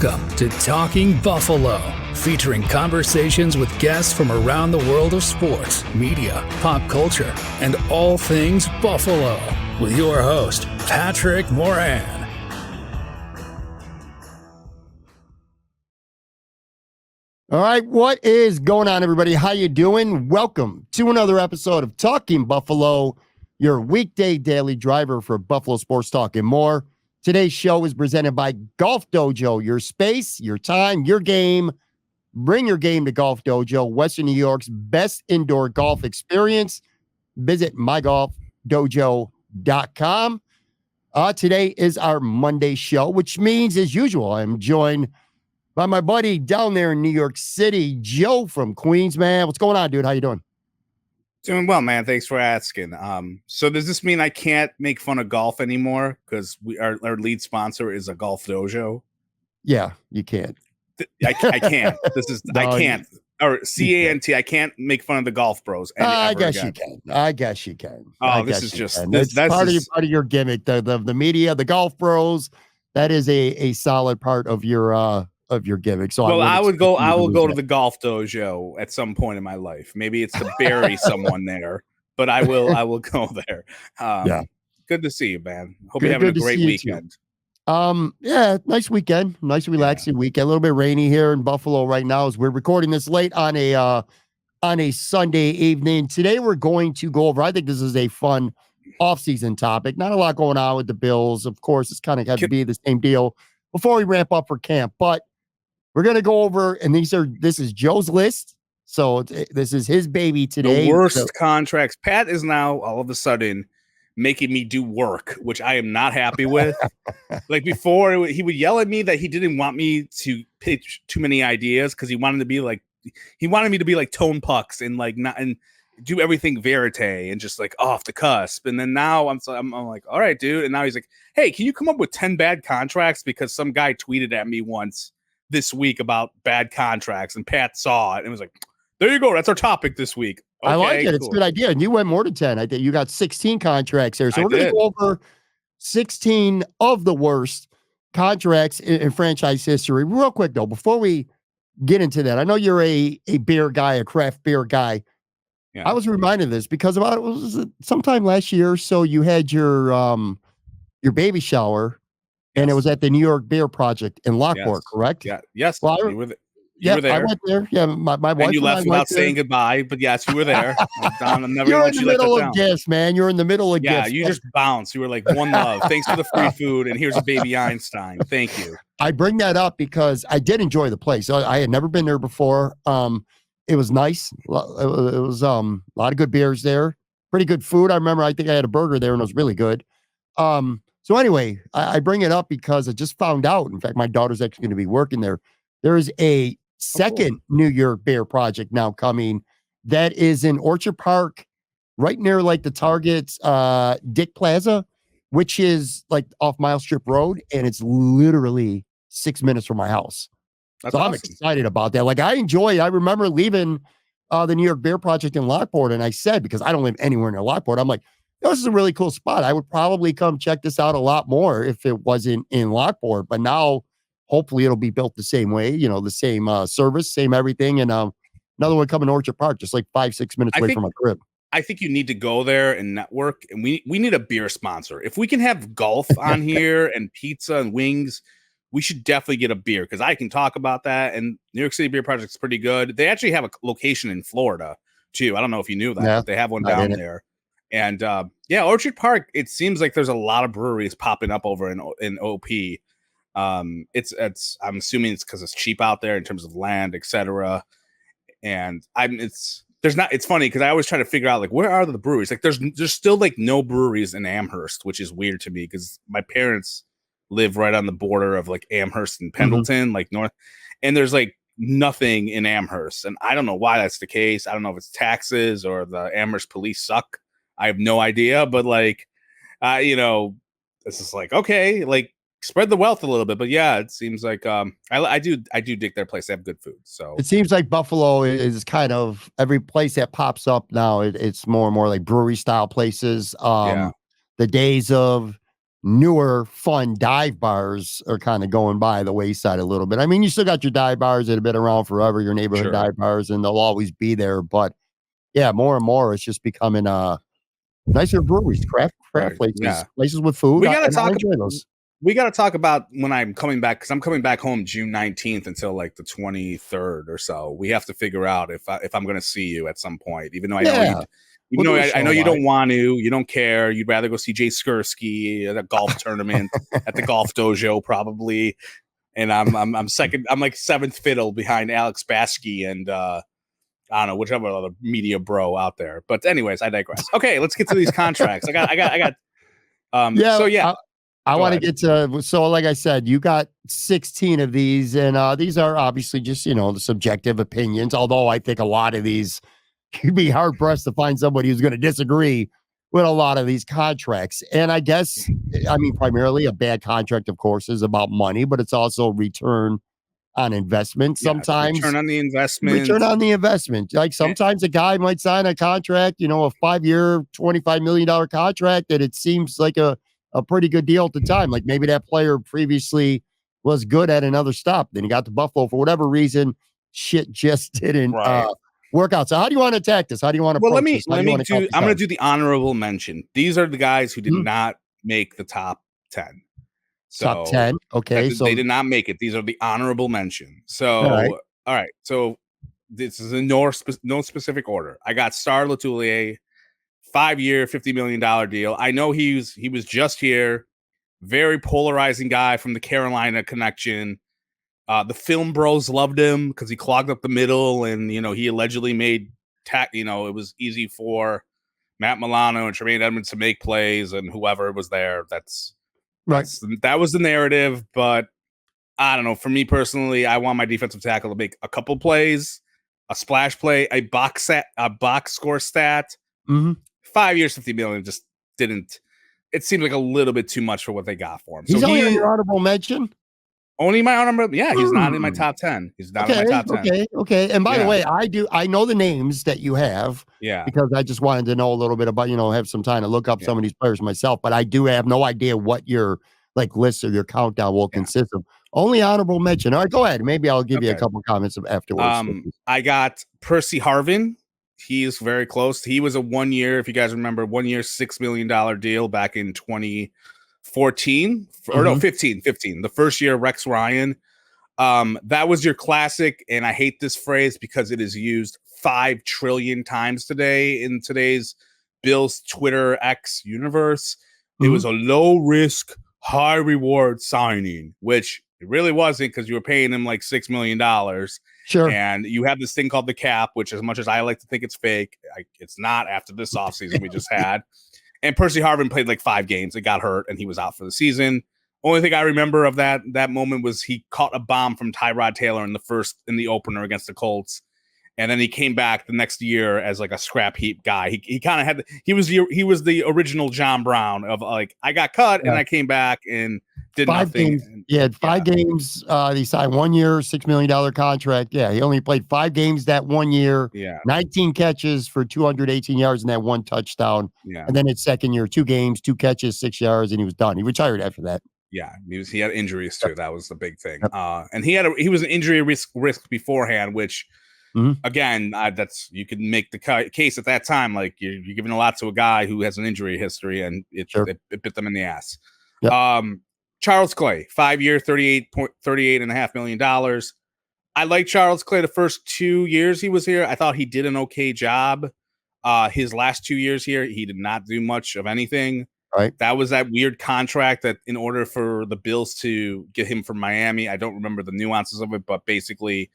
Welcome to Talking Buffalo, featuring conversations with guests from around the world of sports, media, pop culture, and all things Buffalo. With your host, Patrick Moran. All right, what is going on, everybody? How you doing? Welcome to another episode of Talking Buffalo, your weekday daily driver for Buffalo sports talk and more. Today's show is presented by Golf Dojo, your space, your time, your game. Bring your game to Golf Dojo, Western New York's best indoor golf experience. Visit mygolfdojo.com. Today is our Monday show, which means, as usual, I'm joined by my buddy down there in New York City, Joe from Queens, man. What's going on, dude? How you doing? Doing well, man. Thanks for asking. So does this mean I can't make fun of golf anymore because our lead sponsor is a Golf Dojo? Yeah, you can't. I can't. This is No, I can't. Or CANT. I can't make fun of the golf bros. I guess you can. Oh, this is just that's part of your gimmick. The media, the golf bros. That is a solid part of your gimmick. So well, I will go to the Golf Dojo at some point in my life. Maybe it's to bury someone there, but I will go there. Yeah. Good to see you, man. Hope you're having a great weekend. Yeah, nice weekend. Nice relaxing weekend. A little bit rainy here in Buffalo right now as we're recording this late on a Sunday evening. Today we're going to go over, I think this is a fun off-season topic. Not a lot going on with the Bills. Of course, it's kind of got to be the same deal before we ramp up for camp, but we're going to go over, and this is Joe's list. So this is his baby today. The worst contracts. Pat is now all of a sudden making me do work, which I am not happy with. Like before, he would yell at me that he didn't want me to pitch too many ideas because he wanted me to be like Tone Pucks and like not and do everything verite and just like off the cusp. And then now I'm like, all right, dude. And now he's like, hey, can you come up with 10 bad contracts? Because some guy tweeted at me once this week about bad contracts, and Pat saw it and was like, there you go. That's our topic this week. Okay, I like it. cool. It's a good idea. And you went more than 10. I think you got 16 contracts here. So we're going to go over 16 of the worst contracts in franchise history. Real quick, though, before we get into that, I know you're a beer guy, a craft beer guy. Yeah. I was reminded of this because sometime last year or so, you had your baby shower. And it was at the New York Beer Project in Lockport, correct? Yeah. Yes. Well, you were there. I went there. Yeah, my wife. And you left without saying goodbye, but yes, you were there. You're in the middle of gifts, man. You're in the middle of gifts. Yeah, you just bounced. You were like, one love. Thanks for the free food, and here's a baby Einstein. Thank you. I bring that up because I did enjoy the place. I had never been there before. It was nice. It was a lot of good beers there. Pretty good food. I think I had a burger there, and it was really good. So anyway, I bring it up because I just found out. In fact, my daughter's actually going to be working there. There is a second New York Beer Project now coming that is in Orchard Park, right near like the Target Dick Plaza, which is like off Mile Strip Road, and it's literally 6 minutes from my house. That's so awesome. I'm excited about that. Like I remember leaving the New York Beer Project in Lockport, and I said, because I don't live anywhere near Lockport, I'm like, this is a really cool spot. I would probably come check this out a lot more if it wasn't in Lockport. But now, hopefully, it'll be built the same way. The same service, same everything. And another one coming to Orchard Park, just like 5-6 minutes away from my crib. I think you need to go there and network. And we need a beer sponsor. If we can have golf on here and pizza and wings, we should definitely get a beer because I can talk about that. And New York City Beer Project is pretty good. They actually have a location in Florida, too. I don't know if you knew that. But they have one down there. And Orchard Park, it seems like there's a lot of breweries popping up over in OP. I'm assuming it's because it's cheap out there in terms of land, etc. And it's funny because I always try to figure out like where are the breweries? Like there's still like no breweries in Amherst, which is weird to me because my parents live right on the border of like Amherst and Pendleton, like north, and there's like nothing in Amherst, and I don't know why that's the case. I don't know if it's taxes or the Amherst police suck. I have no idea, but like, this is like, okay, like spread the wealth a little bit. But yeah, it seems like I do dig their place. They have good food. So it seems like Buffalo is kind of every place that pops up now. It's more and more like brewery style places. The days of newer, fun dive bars are kind of going by the wayside a little bit. I mean, you still got your dive bars that have been around forever, your neighborhood dive bars, and they'll always be there. But yeah, more and more, it's just becoming nicer breweries, craft places, places with food. We gotta talk. enjoy those. We got to talk about when I'm coming back, because I'm coming back home June 19th until like the 23rd or so. We have to figure out if I'm going to see you at some point, even though I know I know you don't want to, you don't care. You'd rather go see Jay Skursky at a golf tournament at the golf dojo probably. And I'm second. I'm like seventh fiddle behind Alex Baskey and I don't know, whichever other media bro out there. But anyways, I digress. Okay, let's get to these contracts. I got. I want to get to, so like I said, you got 16 of these, and these are obviously just, the subjective opinions, although I think a lot of these, you'd be hard pressed to find somebody who's going to disagree with a lot of these contracts. And I guess, primarily a bad contract, of course, is about money, but it's also return on investment. Sometimes return on the investment. Like sometimes a guy might sign a contract, a 5-year, $25 million contract that it seems like a pretty good deal at the time. Like maybe that player previously was good at another stop. Then he got to Buffalo for whatever reason. Shit just didn't work out. So how do you want to attack this? How do you want to? Well, I'm going to do the honorable mention. These are the guys who did not make the top 10. So, top 10. Okay. So they did not make it. These are the honorable mention. So, all right. So this is in no specific order. I got Star Lotulelei, 5-year, $50 million deal. I know he was just here. Very polarizing guy from the Carolina connection. The film bros loved him because he clogged up the middle, and he allegedly made it was easy for Matt Milano and Tremaine Edmonds to make plays, and whoever was there. That was the narrative, but I don't know. For me personally, I want my defensive tackle to make a couple plays, a splash play, a box score stat. 5 years, $50 million just didn't. It seemed like a little bit too much for what they got for him. He's only in your honorable mention. Only my honorable. Yeah, he's not in my top 10. He's not in my top 10. Okay. And by the way, I know the names that you have. Yeah. Because I just wanted to know a little bit about, have some time to look up some of these players myself. But I do have no idea what your list or your countdown will consist of. Only honorable mention. All right, go ahead. Maybe I'll give you a couple comments afterwards. I got Percy Harvin. He's very close. He was a 1 year, if you guys remember, 1 year, $6 million deal back in 2014 or no, 15. The first year, Rex Ryan. That was your classic. And I hate this phrase because it is used 5 trillion times today in today's Bills Twitter X universe. It was a low risk, high reward signing, which it really wasn't because you were paying him like $6 million. Sure. And you have this thing called the cap, which as much as I like to think it's fake, it's not after this offseason we just had. And Percy Harvin played like 5 games and got hurt, and he was out for the season. Only thing I remember of that moment was he caught a bomb from Tyrod Taylor in the opener against the Colts. And then he came back the next year as like a scrap heap guy. He kind of had he was the original John Brown of like, I got cut and I came back and did 5 nothing. Games. He had 5 games. He signed 1 year, $6 million contract. Yeah, he only played 5 games that 1 year. Yeah, 19 catches for 218 yards and that 1 touchdown. Yeah, and then his second year, 2 games, 2 catches, 6 yards, and he was done. He retired after that. Yeah, he had injuries too. That was the big thing. And he was an injury risk beforehand, which. Again, you could make the case at that time, like you're giving a lot to a guy who has an injury history, and it bit them in the ass. Yep. Charles Clay, 5 year, $38.5 million. I like Charles Clay the first 2 years he was here. I thought he did an okay job. His last 2 years here, he did not do much of anything. Right. That was that weird contract that in order for the Bills to get him from Miami, I don't remember the nuances of it, but basically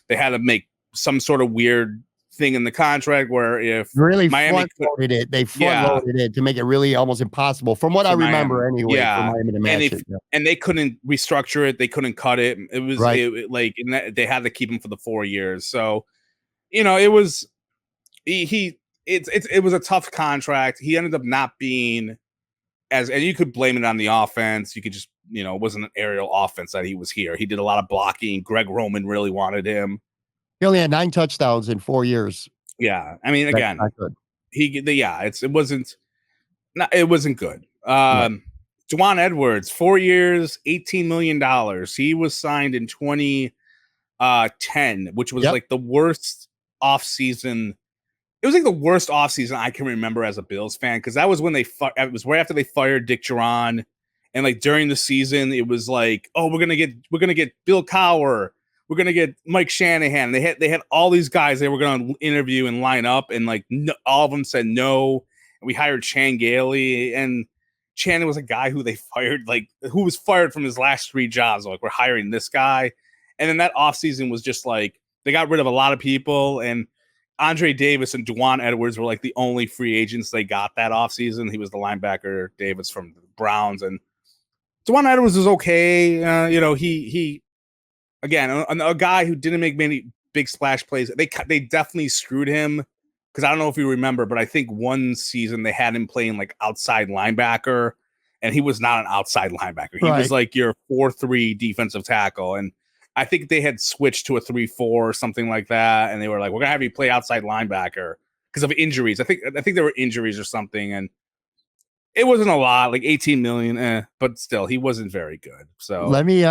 they had to make some sort of weird thing in the contract where if really Miami front-loaded it to make it really almost impossible from what I remember anyway. For Miami to match and they couldn't restructure it, they couldn't cut it. It was they had to keep him for the 4 years. So it was it was a tough contract. He ended up not being and you could blame it on the offense. You could just it wasn't an aerial offense that he was here. He did a lot of blocking. Greg Roman really wanted him. He only had 9 touchdowns in 4 years. Yeah, I mean, again, it wasn't good. Dwan Edwards, 4 years, $18 million. He was signed in 2010, which was like the worst offseason. It was like the worst offseason I can remember as a Bills fan, because that was when it was right after they fired Dick Duran, and like during the season, it was like, oh, we're gonna get Bill Cowher, we're gonna get Mike Shanahan. They had all these guys they were gonna interview and line up, and like all of them said no. And we hired Chan Gailey, and Chan was a guy who they fired, like who was fired from his last 3 jobs. Like, we're hiring this guy, and then that offseason was just like they got rid of a lot of people, and Andre Davis and Dwan Edwards were like the only free agents they got that offseason. He was the linebacker, Davis from the Browns, and Dwan Edwards was okay. He again a guy who didn't make many big splash plays. They definitely screwed him, because I don't know if you remember, but I think one season they had him playing like outside linebacker, and he was not an outside linebacker. He was like your 4-3 defensive tackle, and I think they had switched to a 3-4 or something like that, and they were like, "We're gonna have you play outside linebacker because of injuries." I think there were injuries or something, and it wasn't a lot, like 18 million, but still, he wasn't very good. So let me.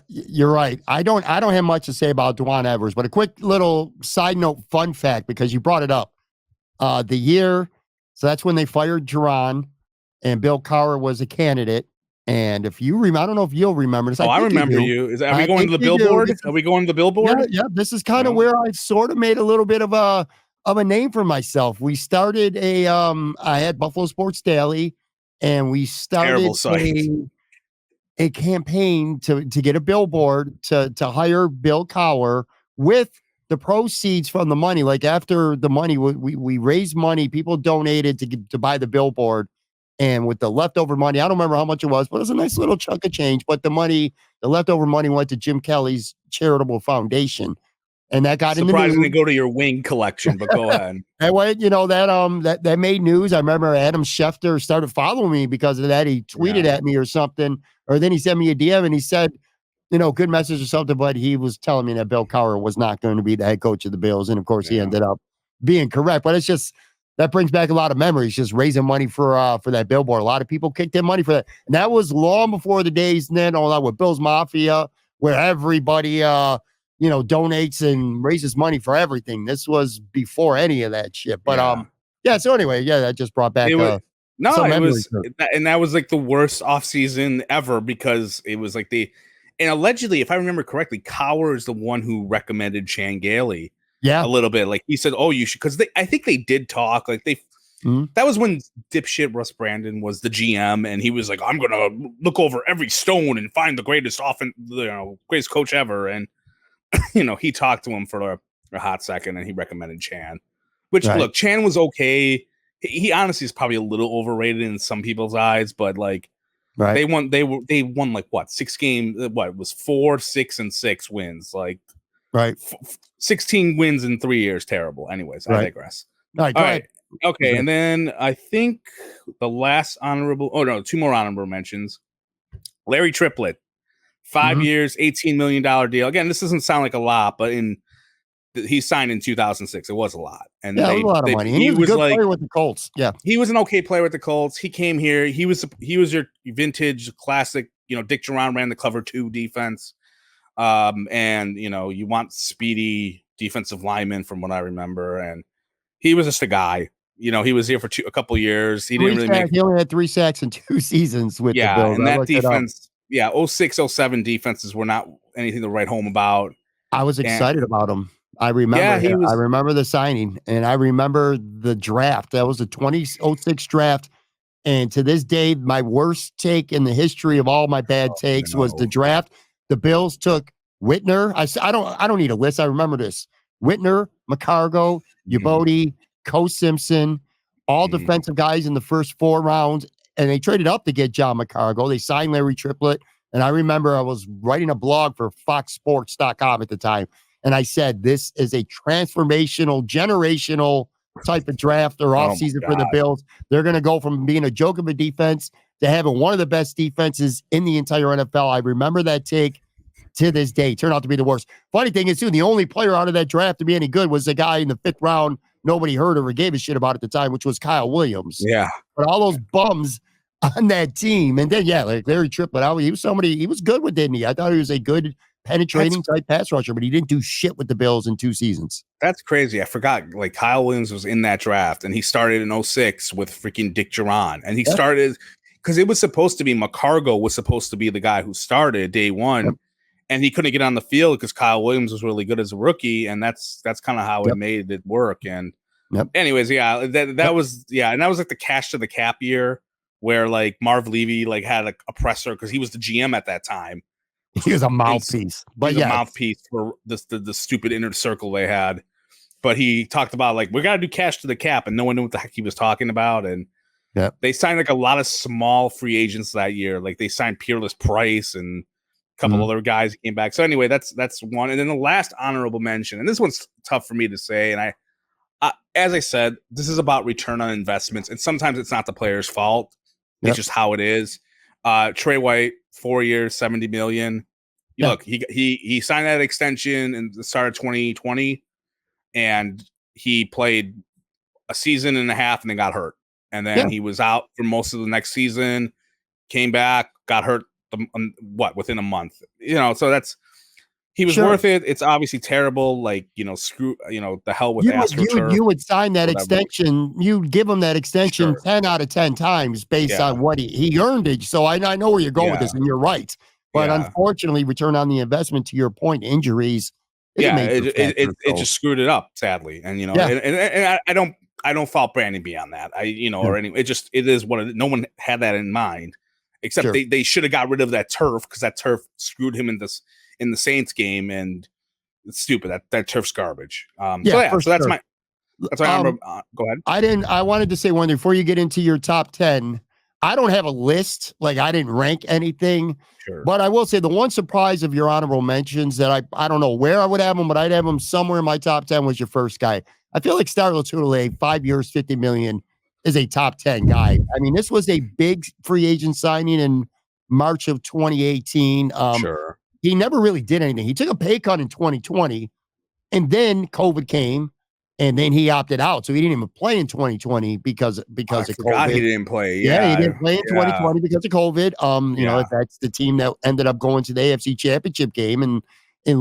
You're right. I don't have much to say about Dwan Edwards, but a quick little side note, fun fact, because you brought it up. The year, so that's when they fired Duran, and Bill Cowher was a candidate. And if you remember, I don't know if you'll remember this. I remember you. Are we going to the billboard? Are we going to the billboard? Yeah. This is kind of where I sort of made a little bit of a name for myself. We started I had Buffalo Sports Daily, and we started a campaign to get a billboard to hire Bill Cowher with the proceeds from the money. Like, after the money, we raised money, people donated to buy the billboard. And with the leftover money, I don't remember how much it was, but it was a nice little chunk of change. But the leftover monny went to Jim Kelly's charitable foundation. And that got surprisingly go to your wing collection, but go ahead. Anyway, that made news. I remember Adam Schefter started following me because of that. He tweeted at me or something, or then he sent me a DM and he said, good message or something, but he was telling me that Bill Cowher was not going to be the head coach of the Bills. And of course he ended up being correct, but it's just, that brings back a lot of memories, just raising money for that billboard. A lot of people kicked in money for that. And that was long before the days then, all that with Bill's Mafia, where everybody, donates and raises money for everything. This was before any of that shit. But, so anyway, that just brought back and that was like the worst offseason ever, because it was like and allegedly, if I remember correctly, Cowher is the one who recommended Chan Gailey. A little bit. Like, he said, "Oh, you should," because I think they did talk. Like, that was when dipshit Russ Brandon was the GM, and he was like, "I'm gonna look over every stone and find the greatest greatest coach ever." And he talked to him for a hot second, and he recommended Chan. Which, look, Chan was okay. He honestly is probably a little overrated in some people's eyes, but like, they won like what 6 games? What it was 4, 6, and 6 wins? Like. 16 wins in 3 years. Terrible. Anyways, I digress. All right. Okay. And then I think the last 2 more honorable mentions. Larry Tripplett, 5 years, $18 million deal. Again, this doesn't sound like a lot, but he signed in 2006. It was a lot. And a lot of money. And he was a good player with the Colts. Yeah. He was an okay player with the Colts. He came here. He was your vintage classic, Dick Duran ran the cover 2 defense. And you want speedy defensive linemen from what I remember, and he was just a guy. He was here for a couple years. He didn't really he only had 3 sacks in 2 seasons with the Bills. And that defense, 06, 07 defenses were not anything to write home about. I was excited about him. I remember I remember the signing, and I remember the draft. That was the 2006 draft. And to this day, my worst take in the history of all my bad takes was the draft. The Bills took Whitner. I don't need a list. I remember this. Whitner, McCargo, Yabodi, Co Simpson, all defensive guys in the first 4 rounds. And they traded up to get John McCargo. They signed Larry Tripplett. And I remember I was writing a blog for foxsports.com at the time. And I said, this is a transformational, generational type of draft or offseason for the Bills. They're going to go from being a joke of a defense to having one of the best defenses in the entire NFL. I remember that take to this day. Turned out to be the worst. Funny thing is, too, the only player out of that draft to be any good was the guy in the 5th round nobody heard or gave a shit about at the time, which was Kyle Williams. Yeah. But all those bums on that team. And then, like Larry Tripplett, he was somebody, he was good with Indy. I thought he was a good penetrating type pass rusher, but he didn't do shit with the Bills in 2 seasons. That's crazy. I forgot. Like Kyle Williams was in that draft, and he started in 06 with freaking Dick Duran. And he started because it was supposed to be McCargo was supposed to be the guy who started day one, and he couldn't get on the field because Kyle Williams was really good as a rookie, and that's kind of how it made it work. And anyways, that was and that was like the cash to the cap year where like Marv Levy like had a presser because he was the GM at that time. He was a mouthpiece, but a mouthpiece for the stupid inner circle they had. But he talked about like we got to do cash to the cap, and no one knew what the heck he was talking about. And they signed like a lot of small free agents that year. Like they signed Peerless Price and a couple other guys came back. So anyway, that's one. And then the last honorable mention, and this one's tough for me to say. And I as I said, this is about return on investments, and sometimes it's not the player's fault. It's just how it is. Trey White, 4 years, $70 million. Look, he signed that extension in the start of 2020, and he played a season and a half and then got hurt. And then he was out for most of the next season, came back, got hurt within a month. So he was worth it. It's obviously terrible. Like, screw, the hell with AstroTurf. You would sign that extension. You'd give him that extension 10 out of 10 times based on what he earned it. So I know where you're going with this, and you're right. But unfortunately, return on the investment, to your point, injuries. It just screwed it up, sadly. And, and I don't fault Brandon beyond that. Or anyway, it is what no one had that in mind, except they should have got rid of that turf because that turf screwed him in the Saints game, and it's stupid. That turf's garbage. So that's my number. Go ahead. I wanted to say one thing before you get into your top 10. I don't have a list, like I didn't rank anything, but I will say the one surprise of your honorable mentions that I don't know where I would have them, but I'd have them somewhere in my top 10 was your first guy. I feel like Star Lotulelei, 5 years, $50 million is a top 10 guy. I mean, this was a big free agent signing in March of 2018. He never really did anything. He took a pay cut in 2020, and then COVID came. And then he opted out, so he didn't even play in 2020 because of COVID. He didn't play. He didn't play in 2020 because of COVID. You know, that's the team that ended up going to the AFC Championship game and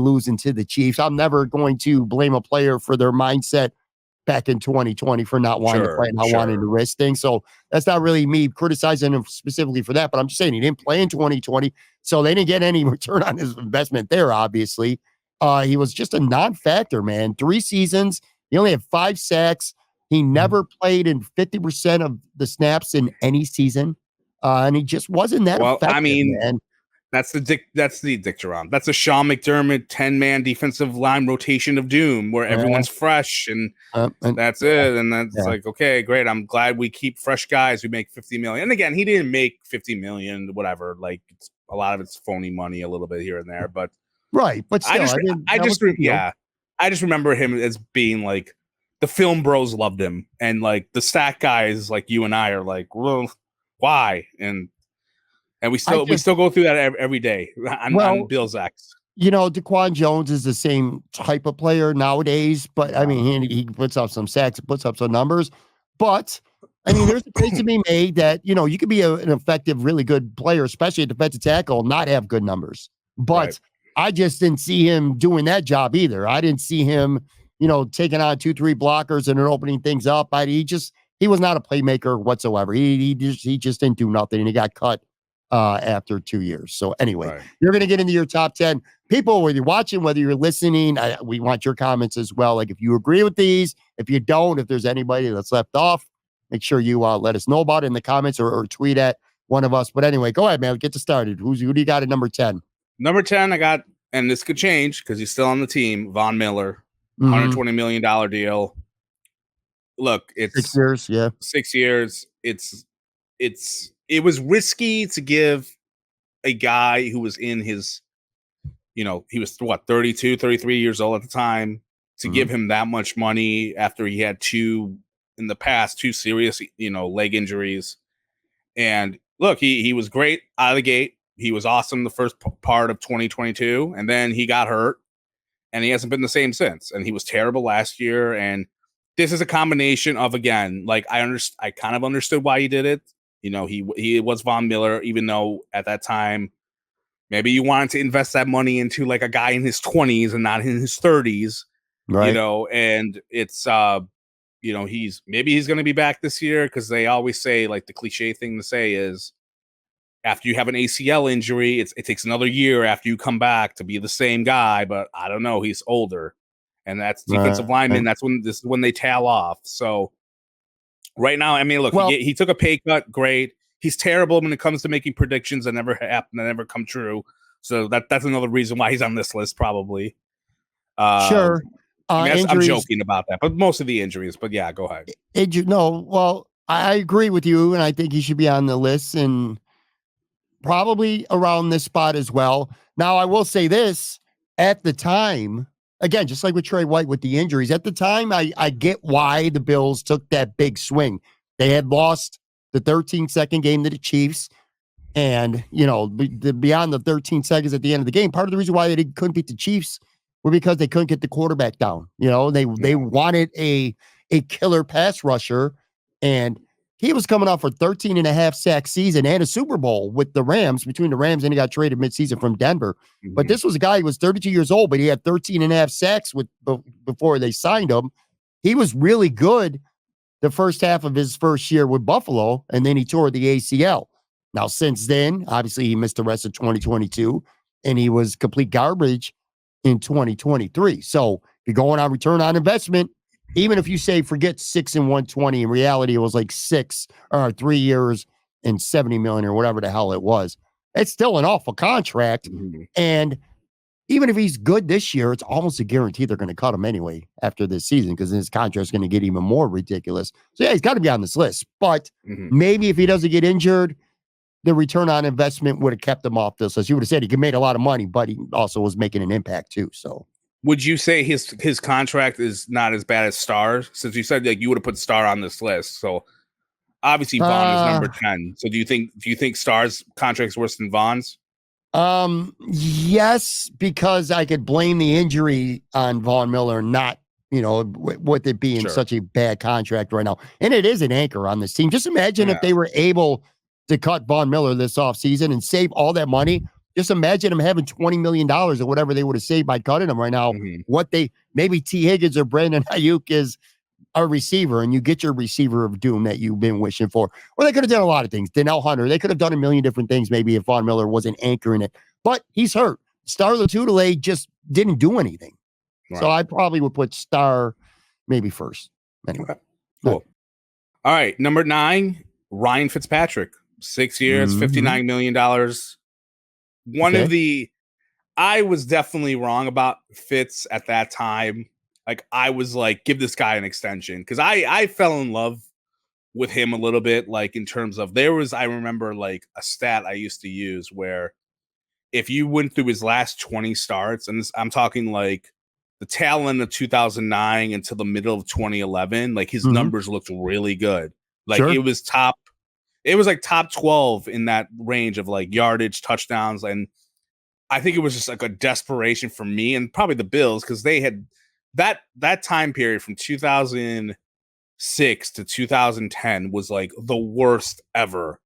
losing to the Chiefs. I'm never going to blame a player for their mindset back in 2020 for not wanting to play and not wanting to risk things. So that's not really me criticizing him specifically for that, but I'm just saying he didn't play in 2020, so they didn't get any return on his investment there. Obviously, he was just a non-factor, man. 3 seasons. He only had 5 sacks. He never played in 50% of the snaps in any season. And he just wasn't that effective, man. That's the Dick Duran. That's a Sean McDermott 10-man defensive line rotation of doom where everyone's fresh and that's it. And that's like, okay, great. I'm glad we keep fresh guys who make $50 million. And again, he didn't make $50 million, whatever. Like a lot of it's phony money a little bit here and there, but but still, I just remember him as being like the film bros loved him, and like the stat guys like you and I are like, well, why? And we still go through that every day on Bill's X. You know, Daquan Jones is the same type of player nowadays, but I mean, he puts up some sacks, puts up some numbers, but I mean, there's a case to be made that, you know, you could be an effective, really good player, especially at defensive tackle, not have good numbers, but I just didn't see him doing that job either. I didn't see him, you know, taking on 2-3 blockers and then opening things up. He was not a playmaker whatsoever. He just didn't do nothing, and he got cut after 2 years. So anyway, you're going to get into your top 10. People, whether you're watching, whether you're listening, we want your comments as well. Like if you agree with these, if you don't, if there's anybody that's left off, make sure you let us know about it in the comments or tweet at one of us. But anyway, go ahead, man. Get to started. Who do you got at number 10? Number 10, I got, and this could change because he's still on the team, Von Miller, $120 million deal. Look, it's 6 years, 6 years. It was risky to give a guy who was in his, you know, he was 32, 33 years old at the time, to give him that much money after he had two serious, you know, leg injuries. And look, he was great out of the gate. He was awesome the first part of 2022, and then he got hurt, and he hasn't been the same since. And he was terrible last year. And this is a combination of, again, like I kind of understood why he did it. he was Von Miller, even though at that time maybe you wanted to invest that money into like a guy in his 20s and not in his 30s, Right. and it's he's going to be back this year, because they always say, like, the cliche thing to say is, after you have an ACL injury, it takes another year after you come back to be the same guy. But I don't know, he's older, and that's defensive lineman. That's when they tail off. So right now, I mean, look, he took a pay cut. Great. He's terrible when it comes to making predictions that never happen, that never come true. So that's another reason why he's on this list, probably. Sure. I'm joking about that, but most of the injuries. But yeah, go ahead. I agree with you, and I think he should be on the list, and probably around this spot as well. Now, I will say this: at the time, again, just like with Trey White with the injuries, at the time, I get why the Bills took that big swing. They had lost the 13-second game to the Chiefs, and beyond the 13 seconds at the end of the game, part of the reason why they couldn't beat the Chiefs were because they couldn't get the quarterback down. They wanted a killer pass rusher, and he was coming off a 13.5 sack season and a Super Bowl with the Rams, between the Rams, and he got traded midseason from Denver. Mm-hmm. But this was a guy who was 32 years old, but he had 13.5 sacks before they signed him. He was really good the first half of his first year with Buffalo, and then he tore the ACL. Now, since then, obviously, he missed the rest of 2022, and he was complete garbage in 2023. So if you're going on return on investment, even if you say forget 6 and 120, in reality, it was like 3 years and 70 million or whatever the hell it was. It's still an awful contract. Mm-hmm. And even if he's good this year, it's almost a guarantee they're going to cut him anyway after this season, because his contract is going to get even more ridiculous. So yeah, he's got to be on this list. But maybe if he doesn't get injured, the return on investment would have kept him off this list. You would have said he could make a lot of money, but he also was making an impact too. So would you say his contract is not as bad as Star's? Since you said like you would have put Star on this list, so obviously Vaughn is number 10. So do you think Star's contract's worse than Vaughn's? Yes, because I could blame the injury on Von Miller, not with it being such a bad contract right now, and it is an anchor on this team. Just imagine if they were able to cut Von Miller this offseason and save all that money. Just imagine him having $20 million or whatever they would have saved by cutting him right now. Mm-hmm. Maybe T. Higgins or Brandon Ayuk is a receiver, and you get your receiver of doom that you've been wishing for. Or they could have done a lot of things. Danielle Hunter, they could have done a million different things maybe if Von Miller wasn't anchoring it. But he's hurt. Star Lotulelei just didn't do anything. Right. So I probably would put Star maybe first. Anyway. Okay. Cool. All right. Number 9, Ryan Fitzpatrick. 6 years, $59 million. I was definitely wrong about Fitz at that time. Like, I was like, give this guy an extension, because I fell in love with him a little bit, like in terms of I remember like a stat I used to use where if you went through his last 20 starts, and I'm talking like the tail end of 2009 until the middle of 2011, like his numbers looked really good. Like it was like top 12 in that range of like yardage, touchdowns. And I think it was just like a desperation for me and probably the Bills, because they had that time period from 2006 to 2010 was like the worst ever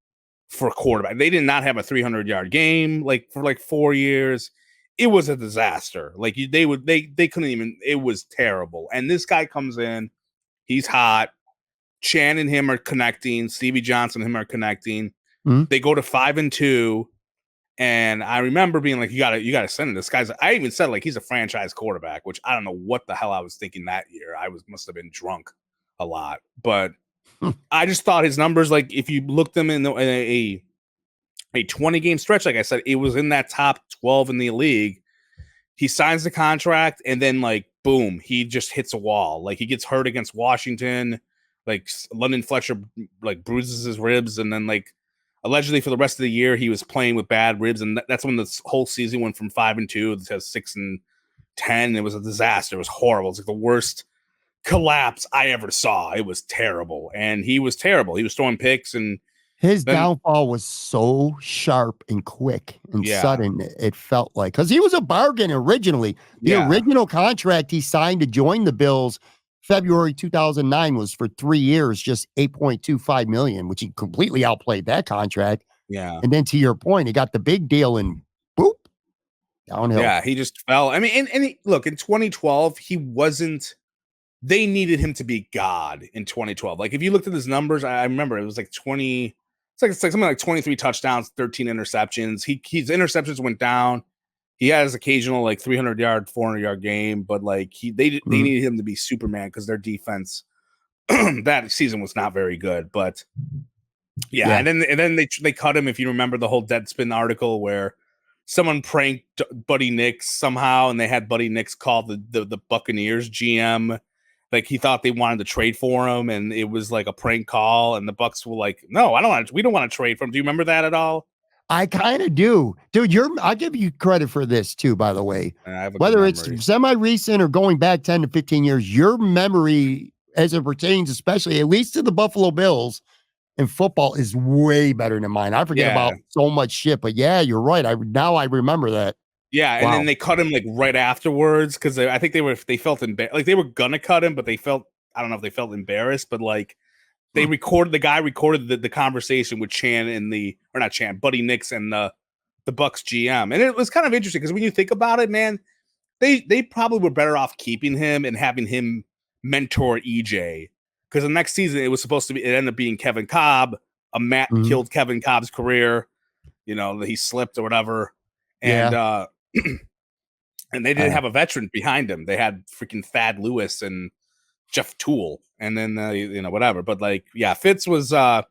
for quarterback. They did not have a 300-yard game like for like 4 years. It was a disaster. Like they couldn't even, it was terrible. And this guy comes in, he's hot. Chan and him are connecting. Stevie Johnson and him are connecting. They go to 5-2. And I remember being like, you gotta send him. This guy's, I even said like he's a franchise quarterback, which I don't know what the hell I was thinking that year. Must have been drunk a lot. But I just thought his numbers, like if you looked them in a 20-game stretch, like I said, it was in that top 12 in the league. He signs the contract, and then like boom, he just hits a wall. Like he gets hurt against Washington. Like London Fletcher like bruises his ribs, and then like allegedly for the rest of the year he was playing with bad ribs, and that's when this whole season went from 5-2 to 6-10. It was a disaster. It was horrible. It's like the worst collapse I ever saw. It was terrible, and he was terrible. He was throwing picks, and his downfall was so sharp and quick and sudden. It felt like, because he was a bargain originally. The original contract he signed to join the Bills February 2009 was for 3 years, just 8.25 million, which he completely outplayed that contract. Yeah. And then to your point, he got the big deal and boop, downhill. Yeah, he just fell. I mean, look, in 2012, he wasn't. They needed him to be God in 2012. Like, if you looked at his numbers, I remember it was like 20. It's like something like 23 touchdowns, 13 interceptions. His interceptions went down. He had his occasional like 300-yard, 400-yard game, but like they needed him to be Superman because their defense that season was not very good. But yeah. And then they cut him. If you remember the whole Deadspin article where someone pranked Buddy Nix somehow, and they had Buddy Nix call the Buccaneers GM. Like, he thought they wanted to trade for him, and it was like a prank call. And the Bucs were like, "No, we don't want to trade for him." Do you remember that at all? I kind of do, dude. I'll give you credit for this too, by the way. Whether it's semi-recent or going back 10 to 15 years, your memory as it pertains, especially at least to the Buffalo Bills and football, is way better than mine. I forget about so much shit, but yeah, you're right. I remember that. Yeah, and then they cut him like right afterwards because I think they felt embarrassed. Like, they were gonna cut him, but they felt, I don't know if they felt embarrassed, but like they recorded the conversation with Buddy Nix and the Bucs GM, and it was kind of interesting because when you think about it, man, they probably were better off keeping him and having him mentor EJ, because the next season it ended up being Kevin Kolb. Killed Kevin Cobb's career, he slipped or whatever, and and they didn't have a veteran behind him. They had freaking Thad Lewis and Jeff Toole, and then whatever. But like, yeah, Fitz was that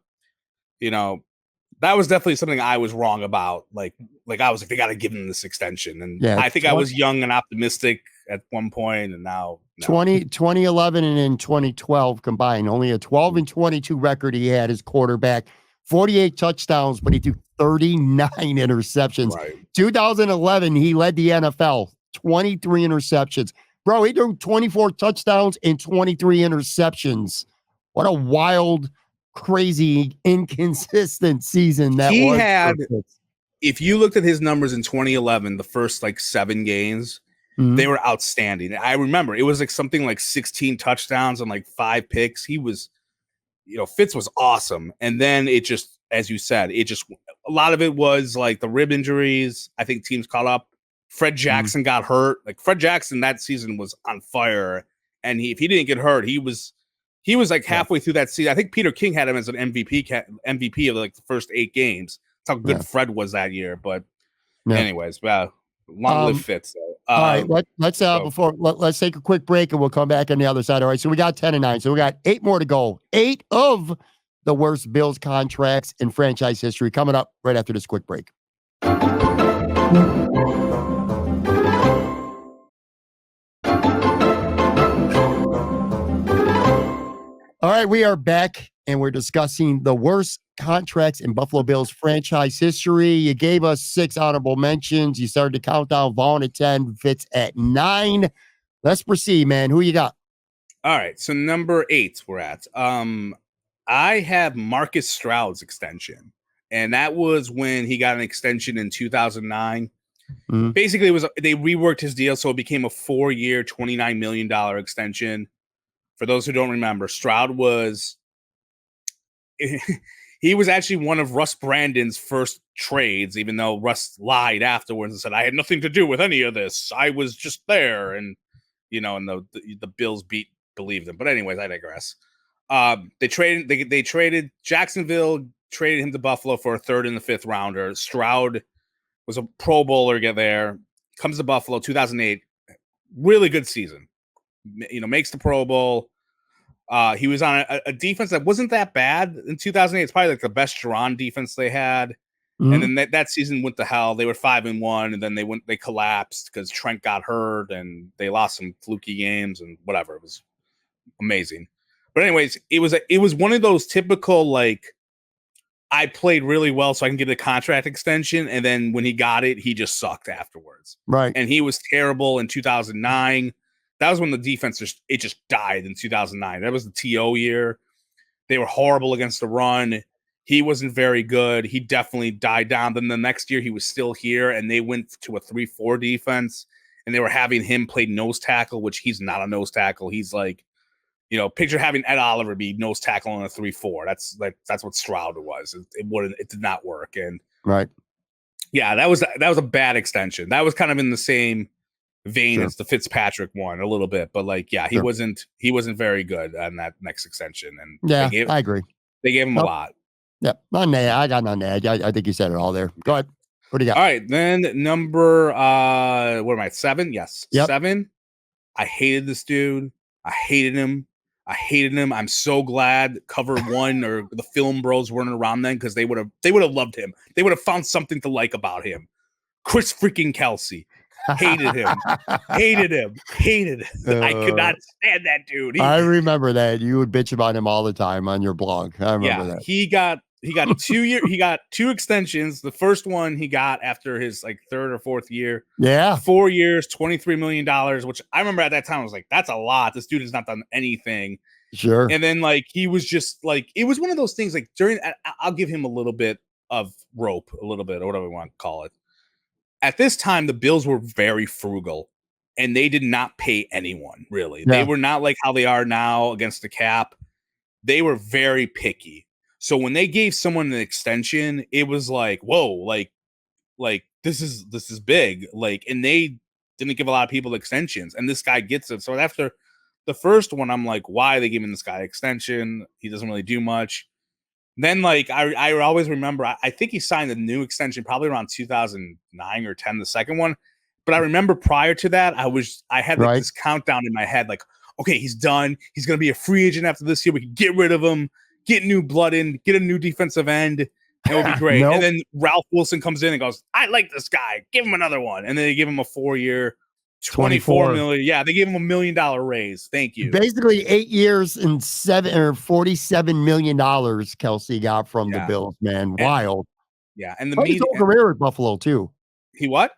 was definitely something I was wrong about. Like I was like, they got to give him this extension, and I think I was young and optimistic at one point, and now 2011 and in 2012 combined, only a 12-22 record he had as quarterback, 48 touchdowns, but he threw 39 interceptions. Right. 2011, he led the NFL, 23 interceptions. Bro, he threw 24 touchdowns and 23 interceptions. What a wild, crazy, inconsistent season that he was. Had. If you looked at his numbers in 2011, the first like 7 games, they were outstanding. I remember it was like something like 16 touchdowns and like 5 picks. He was, Fitz was awesome. And then it just, as you said, a lot of it was like the rib injuries. I think teams caught up. Fred Jackson got hurt. Like, Fred Jackson that season was on fire. And if he didn't get hurt, he was like halfway through that season. I think Peter King had him as an MVP of like the first 8 games. That's how good Fred was that year. But anyways, long live Fitz. All right, let's take a quick break and we'll come back on the other side. All right, so we got 10 and 9, so we got 8 more to go. 8 of the worst Bills contracts in franchise history coming up right after this quick break. All right, we are back and we're discussing the worst contracts in Buffalo Bills franchise history. You gave us 6 honorable mentions. You started to count down. Vaughn at 10, Fitz at 9. Let's proceed, man. Who you got? All right, so number 8 we're at. I have Marcus Stroud's extension, and that was when he got an extension in 2009. Basically, they reworked his deal, so it became a 4-year, $29 million extension. For those who don't remember, Stroud was he was actually one of Russ Brandon's first trades, even though Russ lied afterwards and said, "I had nothing to do with any of this. I was just there." And and the Bills believed him. But anyways, I digress. They traded Jacksonville, traded him to Buffalo for a 3rd and the 5th rounder. Stroud was a Pro Bowler there. Comes to Buffalo, 2008. Really good season. Makes the Pro Bowl. He was on a defense that wasn't that bad in 2008. It's probably like the best Duran defense they had. And then that season went to hell. They were 5-1, and then they collapsed because Trent got hurt, and they lost some fluky games and whatever. It was amazing. But anyways, it was one of those typical, like, I played really well so I can get a contract extension, and then when he got it, he just sucked afterwards. Right. And he was terrible in 2009. That was when the defense just died in 2009. That was the TO year. They were horrible against the run. He wasn't very good. He definitely died down. Then the next year he was still here, and they went to a 3-4 defense, and they were having him play nose tackle, which he's not a nose tackle. He's like picture having Ed Oliver be nose tackle on a 3-4. That's what Stroud was. It did not work. And right. Yeah, that was a bad extension. That was kind of in the same vein Sure. as the Fitzpatrick one a little bit, but like, yeah, he wasn't very good on that next extension. And yeah, I agree. They gave him a lot. Yep. None there. I got none there. I think you said it all there. Go ahead. What do you got? All right, then number what am I? 7? Yes. Yep. 7. I hated this dude. I hated him. I'm so glad Cover One or the Film Bros weren't around then, because they would have loved him. They would have found something to like about him. Chris freaking Kelsey. Hated him. Hated him. I could not stand that dude. I remember that. You would bitch about him all the time on your blog. I remember that. He got 2 years. He got 2 extensions. The first one he got after his like 3rd or 4th year. Yeah. 4 years, $23 million, which I remember at that time I was like, that's a lot. This dude has not done anything. Sure. And then like he was just like, it was one of those things like I'll give him a little bit of rope, a little bit, or whatever we want to call it. At this time, the Bills were very frugal, and they did not pay anyone, really. Yeah. They were not like how they are now against the cap. They were very picky. So when they gave someone an extension, it was like, whoa, like this is big. Like, and they didn't give a lot of people extensions, and this guy gets it. So after the first one, I'm like, why are they giving this guy an extension? He doesn't really do much. Then, like, I always remember, I think he signed a new extension probably around 2009 or 10, the second one. But I remember prior to that, I had like this countdown in my head, like, okay, he's done. He's going to be a free agent after this year. We can get rid of him, get new blood in, get a new defensive end. It would be great. And then Ralph Wilson comes in and goes, I like this guy. Give him another one. And then they give him a 4-year, $24 million. Yeah, they gave him $1 million raise. Thank you. Basically 8 years and $47 million Kelsey got from the Bills, man. Wild. And his whole career at Buffalo too. He what?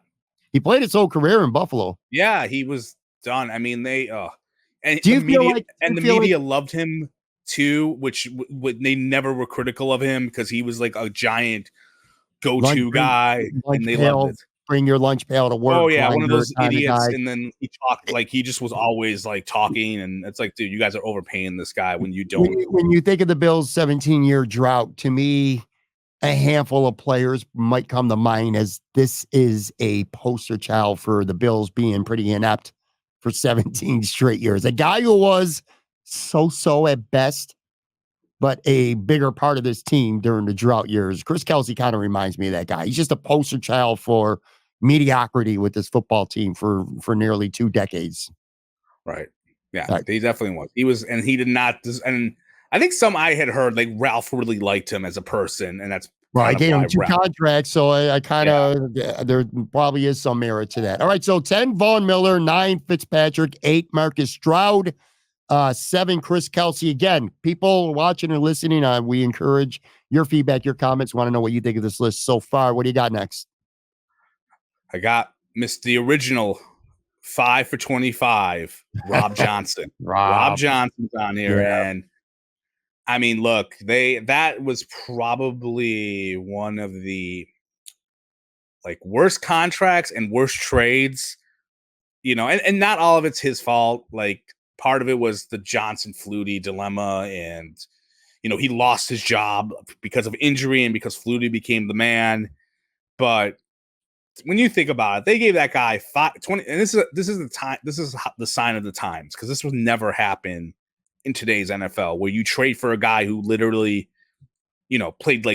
He played his whole career in Buffalo. Yeah, he was done. I mean, and do you feel like the media loved him too, which they never were critical of him because he was like a giant go-to guy, and they loved it. Bring your lunch pail to work. Oh yeah, one of those idiots. And then he talked like he just was always like talking, and it's like, dude, you guys are overpaying this guy when you don't. When you think of the Bills' 17-year drought, to me, a handful of players might come to mind as this is a poster child for the Bills being pretty inept for 17 straight years. A guy who was so at best, but a bigger part of this team during the drought years. Chris Kelsey kind of reminds me of that guy. He's just a poster child for mediocrity with this football team for nearly 2 decades. Right. Yeah, he definitely was. He was, and he did not. And I think I had heard like Ralph really liked him as a person, and that's I gave him 2 contracts, so I kind of there probably is some merit to that. All right, so 10 Von Miller, 9 Fitzpatrick, 8 Marcus Stroud, 7 Chris Kelsey. Again, people watching or listening, we encourage your feedback, your comments. Want to know what you think of this list so far? What do you got next? I got the original 5 for 25, Rob Johnson. Rob Johnson's on here, and I mean, look, that was probably one of the like worst contracts and worst trades, and not all of it's his fault. Like part of it was the Johnson Flutie dilemma, and he lost his job because of injury and because Flutie became the man. But when you think about it, they gave that guy 20, and this is the time. This is the sign of the times, because this would never happen in today's NFL, where you trade for a guy who literally,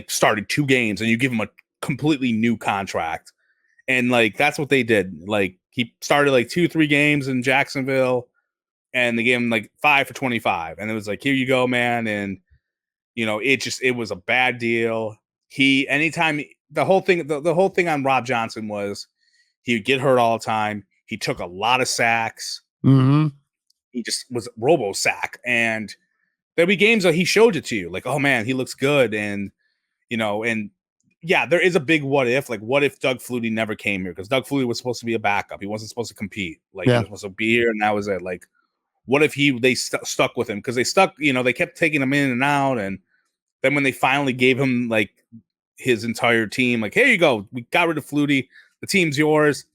started 2 games, and you give him a completely new contract, and like that's what they did. Like he started like 2-3 games in Jacksonville, and they gave him like 5 for 25, and it was like, here you go, man, and it was a bad deal. The whole thing on Rob Johnson was he would get hurt all the time. He took a lot of sacks. Mm-hmm. He just was robo sack, and there'd be games that he showed it to you, like, oh man, he looks good, and there is a big what if. Like, what if Doug Flutie never came here? Because Doug Flutie was supposed to be a backup. He wasn't supposed to compete. Like, he was supposed to be here, and that was it. Like, what if they stuck with him? Because they kept taking him in and out, and then when they finally gave him like his entire team, like, here you go, we got rid of Flutie, the team's yours.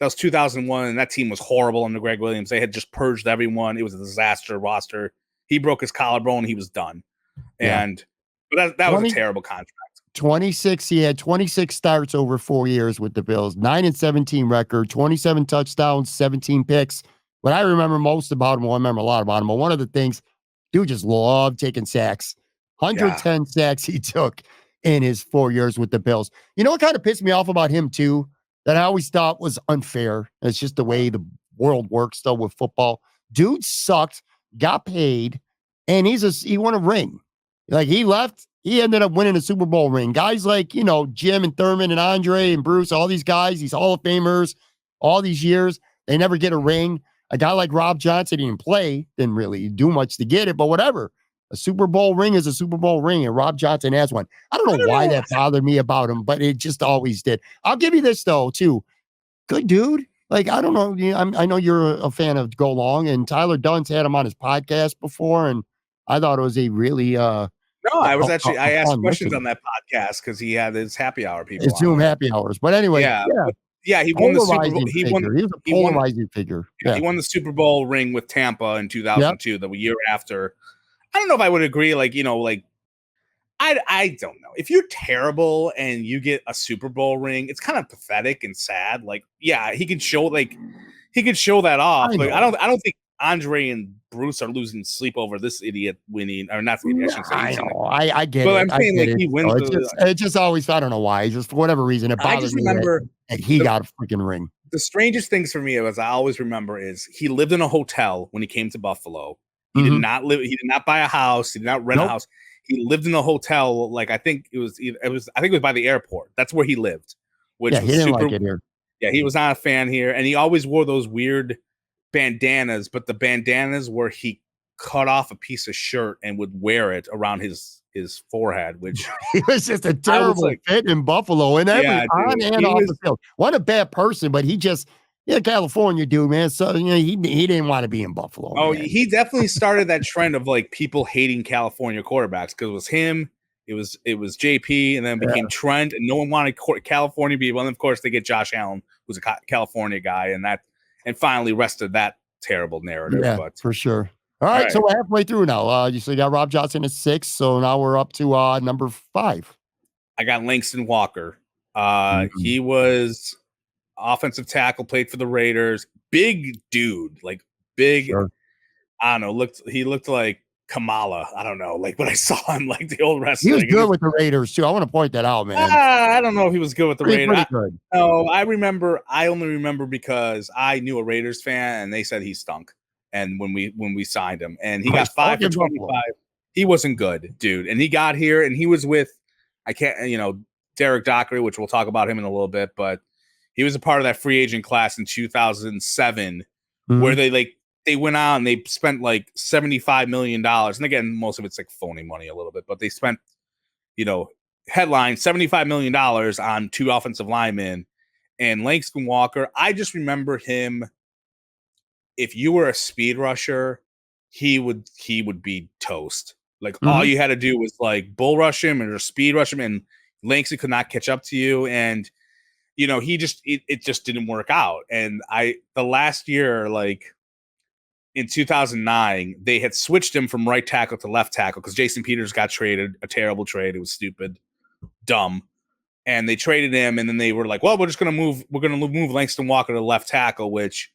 That was 2001, and that team was horrible under Greg Williams. They had just purged everyone. It was a disaster roster. He broke his collarbone. He was done. Yeah. But that was a terrible contract. 26. He had 26 starts over 4 years with the Bills, 9-17 record, 27 touchdowns, 17 picks. What I remember most about him, well, I remember a lot about him, but one of the things, dude just loved taking sacks. 110 sacks he took in his 4 years with the Bills. You know what kind of pissed me off about him too, that I always thought was unfair? It's just the way the world works though with football. Dude sucked, got paid, and he won a ring. Like he left, he ended up winning a Super Bowl ring. Guys like, Jim and Thurman and Andre and Bruce, all these guys, these Hall of Famers, all these years, they never get a ring. A guy like Rob Johnson didn't play, didn't really do much to get it, but whatever. A Super Bowl ring is a Super Bowl ring, and Rob Johnson has one. I don't know why that bothered me about him, but it just always did. I'll give you this, though, too. Good dude. Like, I don't know. I know you're a fan of Go Long, and Tyler Dunn's had him on his podcast before, and I thought it was a really No, I asked questions on that podcast because he had his happy hour people. It's Zoom happy hours. But anyway, he won the Super Bowl. He was a polarizing figure. Yeah, he won the Super Bowl ring with Tampa in 2002, the year after. I don't know if I would agree. I don't know. If you're terrible and you get a Super Bowl ring, it's kind of pathetic and sad. He can show that off. I don't think Andre and Bruce are losing sleep over this idiot winning, or not. I know. I get it. But I'm saying he wins. It just always, I don't know why. Just for whatever reason, it bothers me. And he got a freaking ring. The strangest things for me, as I always remember, is he lived in a hotel when he came to Buffalo. He did not live. He did not buy a house. He did not rent a house. He lived in a hotel. I think it was by the airport. That's where he lived. Which was he didn't like it here. Yeah, he was not a fan here, and he always wore those weird bandanas. But the bandanas where he cut off a piece of shirt and would wear it around his forehead, which he was just a terrible fit in Buffalo and on and off the field. What a bad person, but he just. Yeah, California dude, man. So he didn't want to be in Buffalo. Oh, man. He definitely started that trend of people hating California quarterbacks because it was him, it was JP, and then it became Trent, and no one wanted California people. And of course, they get Josh Allen, who's a California guy, and finally rested that terrible narrative. Yeah, for sure. All right, so we're halfway through now. You got Rob Johnson at 6, so now we're up to number 5. I got Langston Walker. He was offensive tackle, played for the Raiders. Big dude, big. Sure. I don't know. He looked like Kamala. I don't know. When I saw him, the old wrestler. He was good with the Raiders too. I want to point that out, man. I don't know if he was good with the Raiders. Pretty good. No, I only remember because I knew a Raiders fan, and they said he stunk. And when we signed him, and he got 5 for 25, he wasn't good, dude. And he got here, and he was with Derrick Dockey, which we'll talk about him in a little bit, but. He was a part of that free agent class in 2007 where they went out and they spent $75 million. And again, most of it's phony money a little bit, but they spent, headline $75 million on 2 offensive linemen. And Langston Walker, I just remember him. If you were a speed rusher, he would be toast. All you had to do was bull rush him or speed rush him, and Langston could not catch up to you. And it just didn't work out. And the last year, in 2009, they had switched him from right tackle to left tackle because Jason Peters got traded, a terrible trade. It was stupid, dumb. And they traded him, and then they were well, we're going to move Langston Walker to left tackle, which,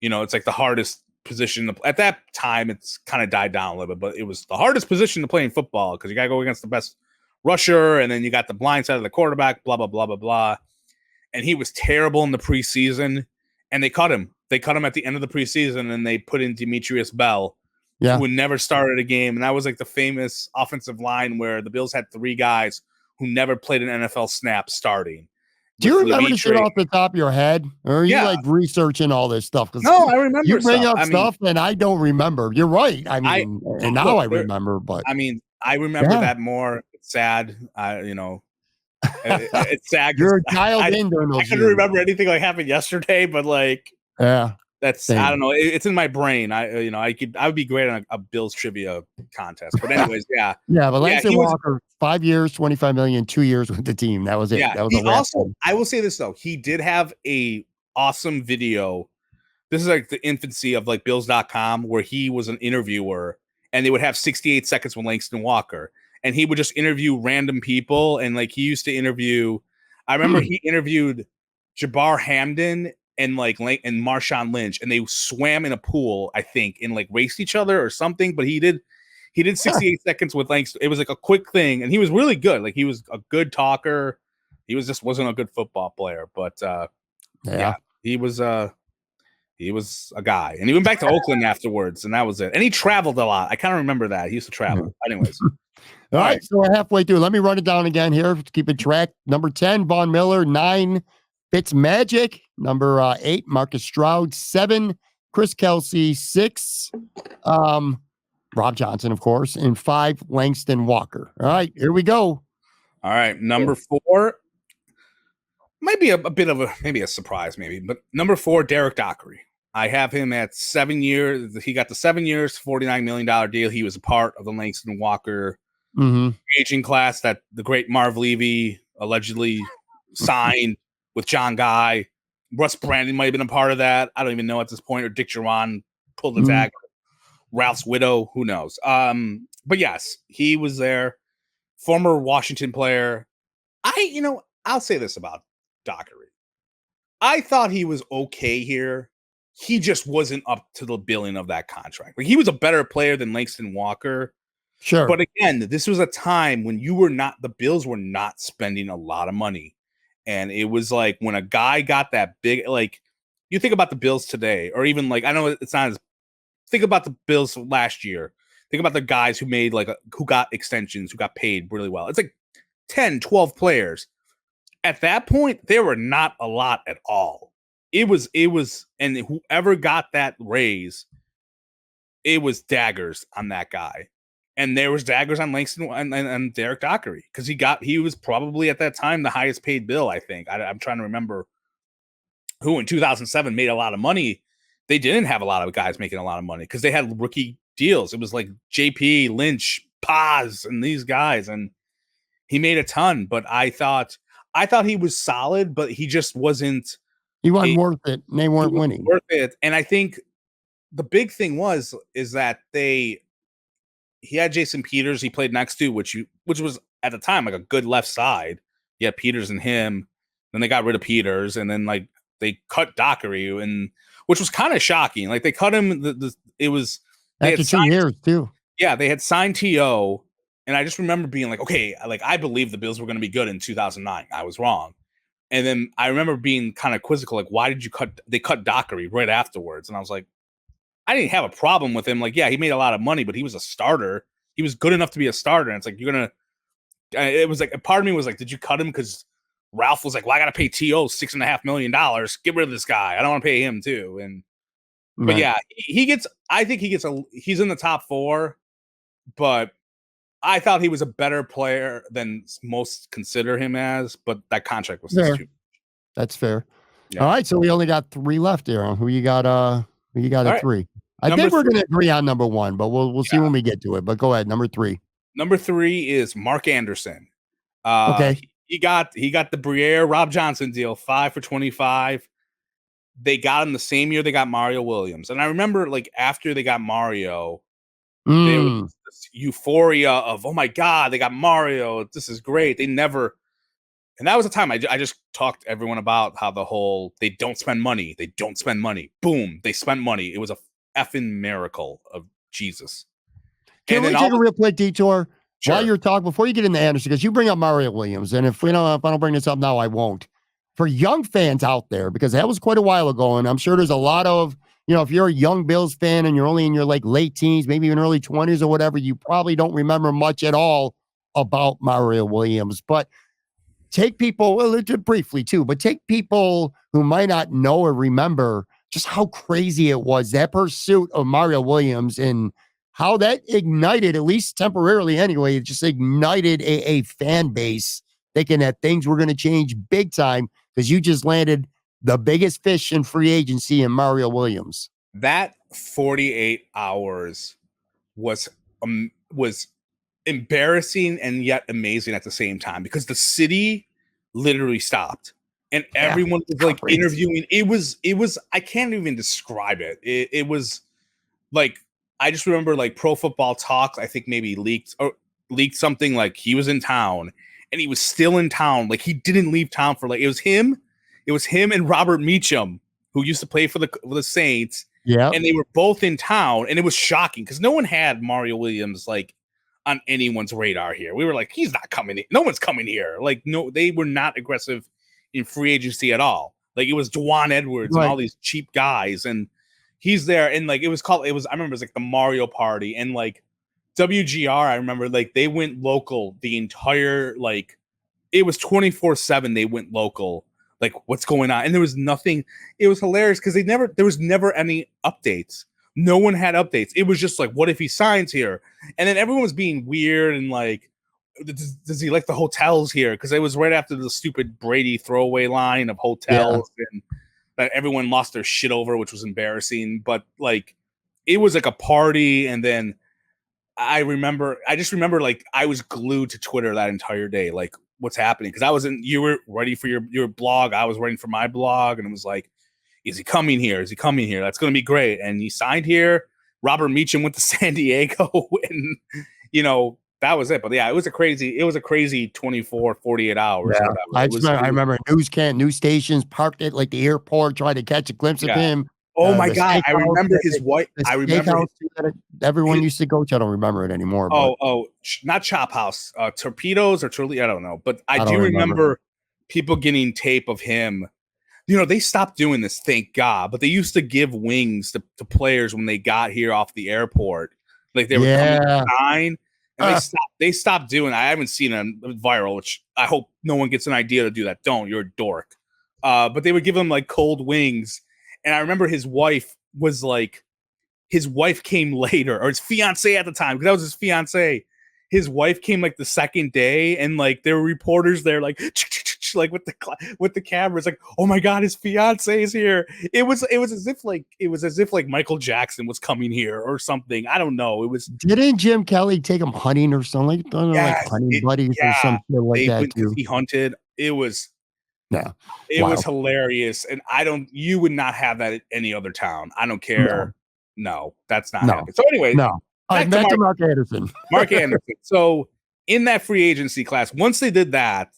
it's the hardest position. At that time, it's kind of died down a little bit, but it was the hardest position to play in football because you got to go against the best rusher, and then you got the blind side of the quarterback, blah, blah, blah, blah, blah. And he was terrible in the preseason, and they cut him. They cut him at the end of the preseason, and they put in Demetrius Bell, who never started a game. And that was the famous offensive line where the Bills had 3 guys who never played an NFL snap starting. Do you remember this shit off the top of your head? Or are you researching all this stuff? No, I remember. You bring up stuff, and I don't remember. You're right. I mean, I remember, but I remember that more. It's sad. It's sad. You're dialed in during those. I couldn't remember anything happened yesterday, but that's same. I don't know. It's in my brain. I would be great on a Bills trivia contest. But anyways, but Langston Walker, 5 years, 25 million, 2 years with the team. That was it. Yeah, that was I will say this though, he did have a awesome video. This is the infancy of Bills.com where he was an interviewer. and they would have 68 seconds with Langston Walker, and he would just interview random people. And like he used to interview, I remember he interviewed Jabbar Hamden and and Marshawn Lynch, and they swam in a pool, I think, and like raced each other or something. But he did 68 seconds with Langston. It was like a quick thing, and he was really good. Like he was a good talker. He was just wasn't a good football player, but yeah, he was a guy, and he went back to Oakland afterwards, and that was it. And he traveled a lot. I kind of remember that he used to travel. Anyways, all right, so we're halfway through. Let me run it down again here to keep it track. Number 10, Von Miller. 9, Fitzmagic. Number 8, Marcus Stroud. 7, Chris Kelsey. 6, Rob Johnson, of course, and 5, Langston Walker. All right, here we go. All right, number 4 might be a bit of maybe a surprise, but number 4, Derrick Dockey. I have him at 7 years. He got the 7 years, $49 million deal. He was a part of the Langston Walker aging class that the great Marv Levy allegedly signed with John Guy. Russ Brandon might have been a part of that. I don't even know at this point. Or Dick Geron pulled the tag. Ralph's widow, who knows? But yes, he was there. Former Washington player. I'll say this about Dockey. I thought he was okay here. He just wasn't up to the billing of that contract. Like he was a better player than Langston Walker. Sure. But again, this was a time when the Bills were not spending a lot of money. And it was like when a guy got that big, like you think about the Bills today, or even like, I know it's not as, think about the Bills last year. Think about the guys who made who got extensions, who got paid really well. It's like 10, 12 players. At that point, there were not a lot at all. It was, and whoever got that raise, it was daggers on that guy. And there was daggers on Langston and Derrick Dockey because he was probably at that time the highest paid Bill, I think. I'm trying to remember who in 2007 made a lot of money. They didn't have a lot of guys making a lot of money because they had rookie deals. It was like JP, Lynch, Paz, and these guys, and he made a ton. But I thought he was solid, but he just wasn't. He wasn't worth it. And they weren't winning. Worth it, and I think the big thing is that he had Jason Peters he played next to, which was at the time like a good left side. You had Peters and him. Then they got rid of Peters, and then like they cut Dockey, and which was kind of shocking. Like they cut him. It was after 2 years too. Yeah, they had signed To, and I just remember being like, okay, like I believe the Bills were going to be good in 2009. I was wrong. And then I remember being kind of quizzical, like, why did you cut? They cut Dockey right afterwards, and I was like, I didn't have a problem with him. Like, yeah, he made a lot of money, but he was a starter. He was good enough to be a starter. And it's like, it was like, a part of me was like, did you cut him? Because Ralph was like, well, I got to pay To $6.5 million. Get rid of this guy. I don't want to pay him too. And, but yeah, he's in the top 4, but I thought he was a better player than most consider him as, but that contract was fair. Too. That's fair. Yeah. All right. So we only got 3 left here. Who you got at 3? I think we're going to agree on number 1, but we'll see when we get to it. But go ahead, number 3. Number 3 is Mark Anderson. Okay, he got the Briere Rob Johnson deal, 5 for $25. They got him the same year they got Mario Williams, and I remember like after they got Mario, there was this euphoria of oh my god, they got Mario. This is great. They never. And that was a time I just talked to everyone about how the whole they don't spend money. They don't spend money. Boom, they spent money. It was a effing miracle of Jesus. Can we take a real quick detour while you're talking before you get into Anderson? Because you bring up Mario Williams, and if I don't bring this up now, I won't. For young fans out there, because that was quite a while ago, and I'm sure there's a lot of if you're a young Bills fan and you're only in your like late teens, maybe even early 20s or whatever, you probably don't remember much at all about Mario Williams, but. Take people, well, briefly too, but take people who might not know or remember just how crazy it was, that pursuit of Mario Williams and how that ignited, at least temporarily anyway, it just ignited a fan base thinking that things were going to change big time because you just landed the biggest fish in free agency in Mario Williams. That 48 hours was embarrassing and yet amazing at the same time because the city literally stopped and everyone was like interviewing. It was I can't even describe it. It was like I just remember like Pro Football Talk, I think maybe leaked something like he was in town and he was still in town. Like he didn't leave town for like it was him and Robert Meacham, who used to play for the Saints. Yeah. And they were both in town, and it was shocking because no one had Mario Williams like on anyone's radar here. We were like, he's not coming in. No one's coming here. Like, no, they were not aggressive in free agency at all. Like it was Dwan Edwards and all these cheap guys, and he's there. And like I remember it was like the Mario Party, and like WGR, I remember like they went local the entire like it was 24/7. They went local. Like what's going on? And there was nothing. It was hilarious because there was never any updates. No one had updates. It was just like, what if he signs here? And then everyone was being weird and like, does he like the hotels here? Because it was right after the stupid Brady throwaway line of hotels and that everyone lost their shit over, which was embarrassing. But like, it was like a party. And then I just remember like I was glued to Twitter that entire day. Like, what's happening? Because you were ready for your blog. I was waiting for my blog, and it was like, is he coming here? Is he coming here? That's going to be great. And he signed here. Robert Meacham went to San Diego, and that was it. But yeah, it was a crazy 24, 48 hours. Yeah. I remember news stations parked at like the airport, trying to catch a glimpse of him. Oh my God. I remember his wife. I remember everyone used to go to. I don't remember it anymore. Not Chop House, Torpedoes or Turley. I don't know. But I do remember people getting tape of him. They stopped doing this, thank God. But they used to give wings to players when they got here off the airport. Like they were coming to sign. And they stopped doing it. I haven't seen it viral, which I hope no one gets an idea to do that. Don't. You're a dork. But they would give him like cold wings. And I remember his wife came later, or his fiance at the time, because that was his fiance. His wife came like the second day, and like there were reporters there, like like with the cameras, like, oh my God, his fiance is here. It was as if like Michael Jackson was coming here or something. I don't know. Didn't Jim Kelly take him hunting or something? Like hunting buddies or something like that too. He hunted. It was. Yeah, it was hilarious, and you would not have that at any other town. I don't care. No, that's not happening. So anyway, back to Mark Anderson. Mark Anderson. So in that free agency class, once they did that,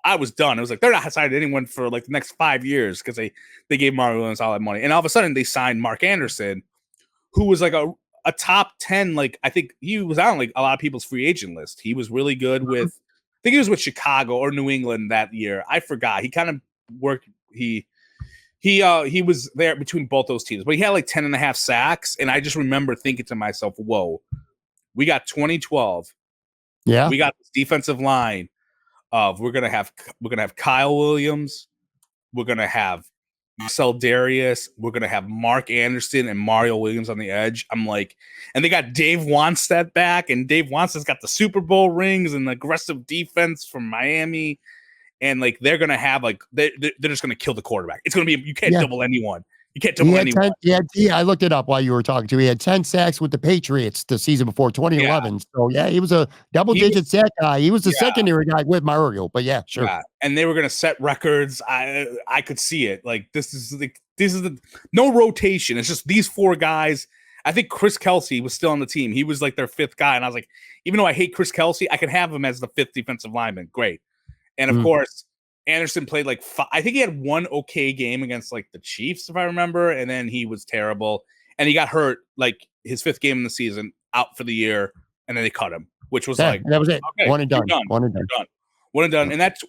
I was done. It was like they're not signing anyone for like the next 5 years because they gave Mario Williams all that money, and all of a sudden they signed Mark Anderson, who was like a top 10. Like I think he was on like a lot of people's free agent list. He was really good with. I think he was with Chicago or New England that year. I forgot. He kind of worked. He was there between both those teams, but he had like 10.5 sacks. And I just remember thinking to myself, whoa, we got 2012. Yeah. We got this defensive line of we're gonna have Kyle Williams, we're gonna have Marcel Dareus, we're gonna have Mark Anderson and Mario Williams on the edge. I'm like, and they got Dave Wanstead back, and Dave Wanstead's got the Super Bowl rings and the aggressive defense from Miami, and like they're gonna have like they're just gonna kill the quarterback. It's gonna be you can't double anyone. You can't double anyone. I looked it up while you were talking to. He had 10 sacks with the Patriots the season before 2011. Yeah. So yeah, he was a double-digit sack guy. He was the secondary guy with Mario, but yeah, sure. Yeah. And they were gonna set records. I could see it. Like this is the no rotation. It's just these four guys. I think Chris Kelsey was still on the team. He was like their fifth guy, and I was like, even though I hate Chris Kelsey, I could have him as the fifth defensive lineman. Great. And of course, Anderson played like I think he had one okay game against like the Chiefs, if I remember, and then he was terrible. And he got hurt like his fifth game in the season, out for the year, and then they cut him, which was that was it. Okay, one and done. One and done. And that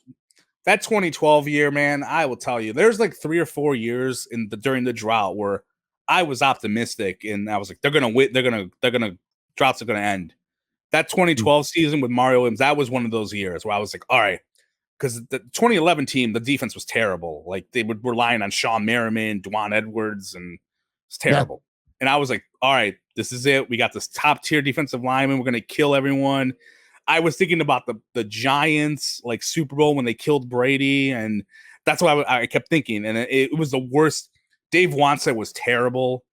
2012 year, man, I will tell you, there's like 3 or 4 years during the drought where I was optimistic, and I was like, they're gonna win. Droughts are gonna end. That 2012 season with Mario Williams, that was one of those years where I was like, all right. Because the 2011 team, the defense was terrible. Like they were relying on Sean Merriman, Dwan Edwards, and it's terrible. Yeah. And I was like, all right, this is it. We got this top tier defensive lineman. We're going to kill everyone. I was thinking about the Giants, like Super Bowl when they killed Brady. And that's what I kept thinking. And it was the worst. Dave Wanstead was terrible.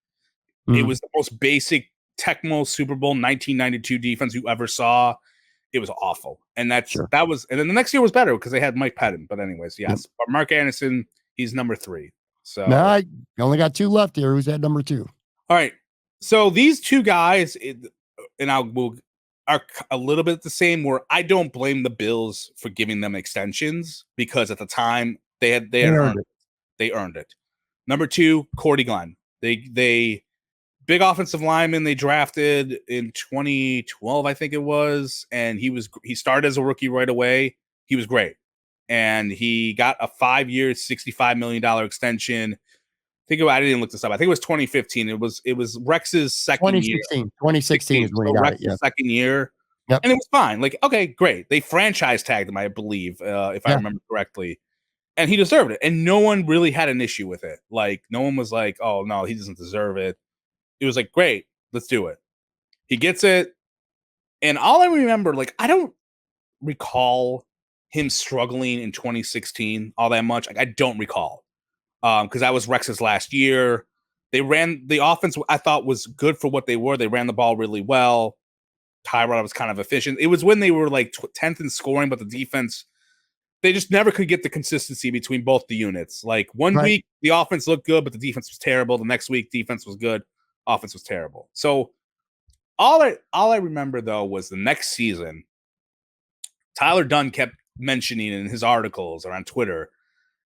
It was the most basic Tecmo Super Bowl 1992 defense you ever saw. It was awful. And that was, and then the next year was better because they had Mike Pettin. But anyways, yes, but Mark Anderson, he's number 3. So I only got 2 left here. Who's at number 2? All right. So these two guys, are a little bit the same. Where I don't blame the Bills for giving them extensions because at the time they had earned it. They earned it. Number two, Cordy Glenn. They big offensive lineman they drafted in 2012, I think it was, and he started as a rookie right away. He was great, and he got a 5-year, $65 million extension. I didn't look this up. I think it was 2015. It was Rex's second year. 2016 is when he got it. Second year. Yep. And it was fine. Like, okay, great. They franchise tagged him, I believe, if I remember correctly. And he deserved it. And no one really had an issue with it. Like, no one was like, oh, no, he doesn't deserve it. It was like, great, let's do it. He gets it. And all I remember, like, I don't recall him struggling in 2016 all that much. Like, I don't recall. Because that was Rex's last year. They ran the offense, I thought was good for what they were. They ran the ball really well. Tyrod was kind of efficient. It was when they were like 10th in scoring, but the defense, they just never could get the consistency between both the units. Like one week, the offense looked good, but the defense was terrible. The next week, defense was good. Offense was terrible. So all I remember, though, was the next season, Tyler Dunn kept mentioning in his articles or on Twitter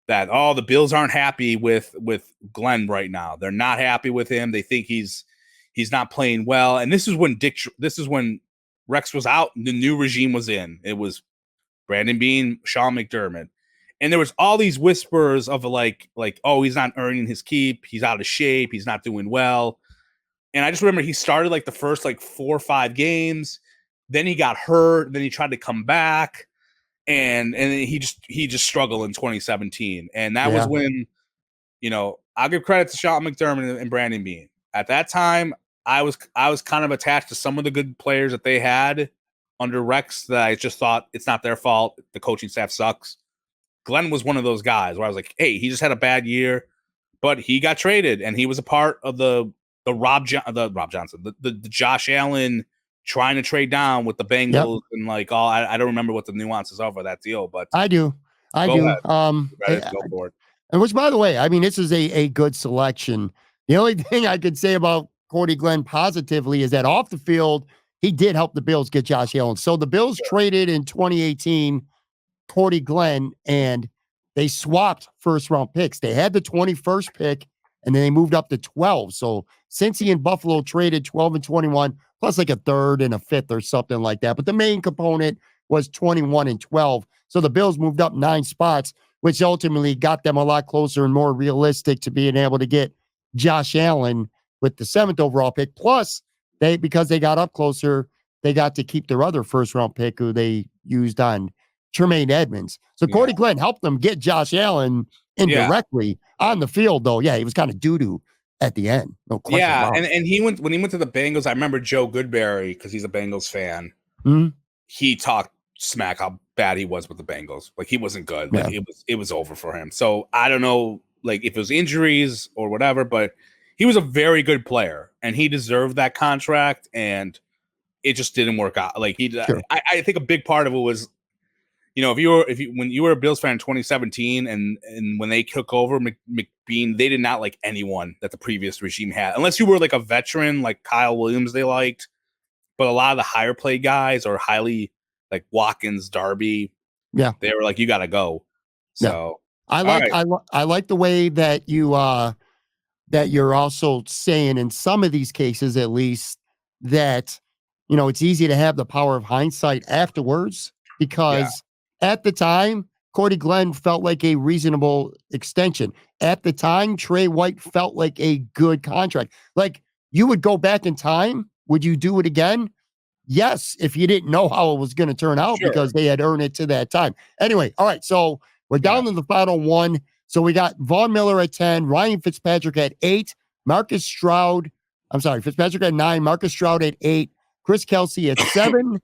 that, oh, the Bills aren't happy with Glenn right now. They're not happy with him. They think he's not playing well. And this is when Rex was out and the new regime was in. It was Brandon Beane, Sean McDermott. And there was all these whispers of like, oh, he's not earning his keep. He's out of shape. He's not doing well. And I just remember he started like the first like 4 or 5 games. Then he got hurt. Then he tried to come back. And he just struggled in 2017. And that was when, I'll give credit to Sean McDermott and Brandon Beane. At that time, I was kind of attached to some of the good players that they had under Rex that I just thought it's not their fault. The coaching staff sucks. Glenn was one of those guys where I was like, hey, he just had a bad year, but he got traded and he was a part of the Josh Allen trying to trade down with the Bengals and like all. I don't remember what the nuances of that deal, but I do. Go for it. And which, by the way, I mean, this is a good selection. The only thing I could say about Cordy Glenn positively is that off the field, he did help the Bills get Josh Allen. So the Bills traded in 2018 Cordy Glenn, and they swapped first-round picks. They had the 21st pick, and then they moved up to 12. So Cincy and Buffalo traded 12 and 21, plus like a third and a fifth or something like that. But the main component was 21 and 12. So the Bills moved up 9 spots, which ultimately got them a lot closer and more realistic to being able to get Josh Allen with the 7th overall pick. Plus, because they got up closer, they got to keep their other first-round pick who they used on Tremaine Edmonds. So Cordy Glenn helped them get Josh Allen indirectly on the field, though. Yeah, he was kind of doo-doo at the end. No question. Yeah, and when he went to the Bengals, I remember Joe Goodberry, because he's a Bengals fan. Mm-hmm. He talked smack how bad he was with the Bengals. Like, he wasn't good. Like, it was over for him. So I don't know, like, if it was injuries or whatever, but he was a very good player and he deserved that contract, and it just didn't work out. Like, I think a big part of it was, when you were a Bills fan in 2017 and when they took over McBean, they did not like anyone that the previous regime had, unless you were like a veteran, like Kyle Williams, they liked. But a lot of the higher play guys or highly like Watkins, Darby, they were like, you got to go. So I like the way that you that you're also saying in some of these cases, at least, that it's easy to have the power of hindsight afterwards, because at the time, Cordy Glenn felt like a reasonable extension. At the time, Trey White felt like a good contract. Like, you would go back in time. Would you do it again? Yes, if you didn't know how it was going to turn out, because they had earned it to that time. Anyway, all right, so we're down to the final one. So we got Von Miller at 10, Ryan Fitzpatrick at 8, Fitzpatrick at 9, Marcus Stroud at 8, Chris Kelsey at 7,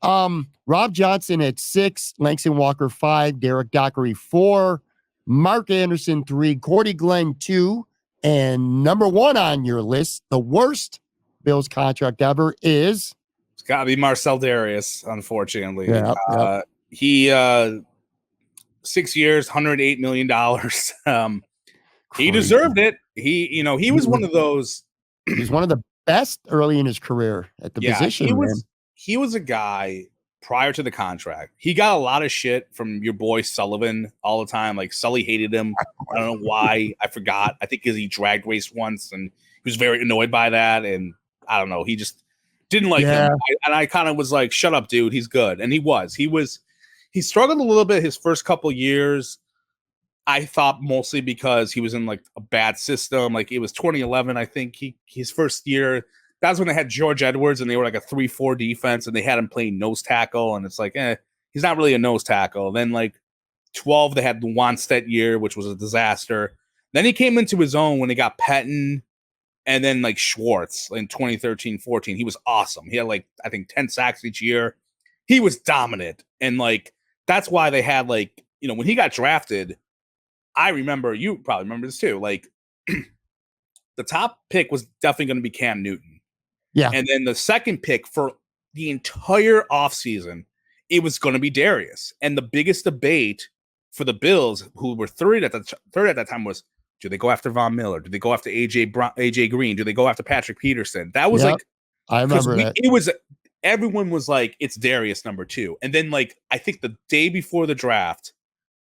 Rob Johnson at 6, Langston Walker 5, Derrick Dockey 4, Mark Anderson 3, Cordy Glenn 2, and number 1 on your list, the worst Bills contract ever is... It's got to be Marcel Dareus, unfortunately. He 6 years, $108 million. He deserved it. He was one of those. He's one of the best early in his career at the position. He was a guy prior to the contract. He got a lot of shit from your boy Sullivan all the time. Like Sully hated him. I don't know why. I forgot. I think because he drag raced once and he was very annoyed by that. And I don't know. He just didn't like him. And I kind of was like, shut up, dude. He's good. And he was. He struggled a little bit his first couple years. I thought mostly because he was in like a bad system. Like it was 2011, I think his first year. That's when they had George Edwards and they were like a 3-4 defense and they had him playing nose tackle. And it's like, he's not really a nose tackle. Then like 12, they had the Wanstead year, which was a disaster. Then he came into his own when they got Pettin and then like Schwartz in 2013-14. He was awesome. He had like, I think 10 sacks each year. He was dominant. And like, that's why they had like, when he got drafted, I remember, you probably remember this too. Like the top pick was definitely going to be Cam Newton. Yeah. And then the second pick for the entire offseason, it was going to be Dareus. And the biggest debate for the Bills, who were third at that time, was, do they go after Von Miller? Do they go after AJ Green? Do they go after Patrick Peterson? That was like, I remember that. It was, everyone was like, it's Dareus number 2. And then like, I think the day before the draft,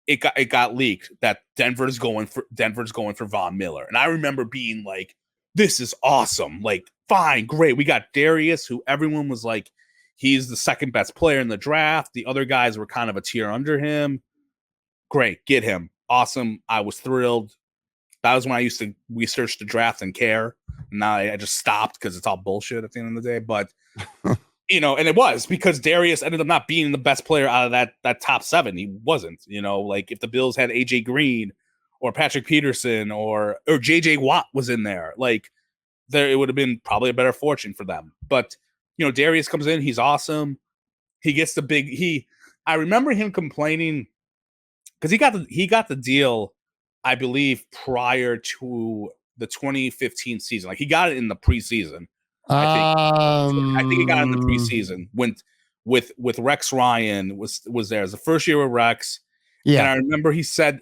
it got leaked that Denver's going for Von Miller. And I remember being like, this is awesome. Like, fine, great. We got Dareus, who everyone was like, he's the second best player in the draft. The other guys were kind of a tier under him. Great, get him. Awesome. I was thrilled. That was when I used to research the draft and care. Now I just stopped because it's all bullshit at the end of the day. But and it was because Dareus ended up not being the best player out of that top 7. He wasn't, like if the Bills had AJ Green or Patrick Peterson or JJ Watt was in there, like it would have been probably a better fortune for them. But, Dareus comes in, he's awesome. He gets I remember him complaining because he got the deal, I believe, prior to the 2015 season. Like he got it in the preseason. I think he got in the preseason when with Rex Ryan was there. It was the first year with Rex. Yeah. And I remember he said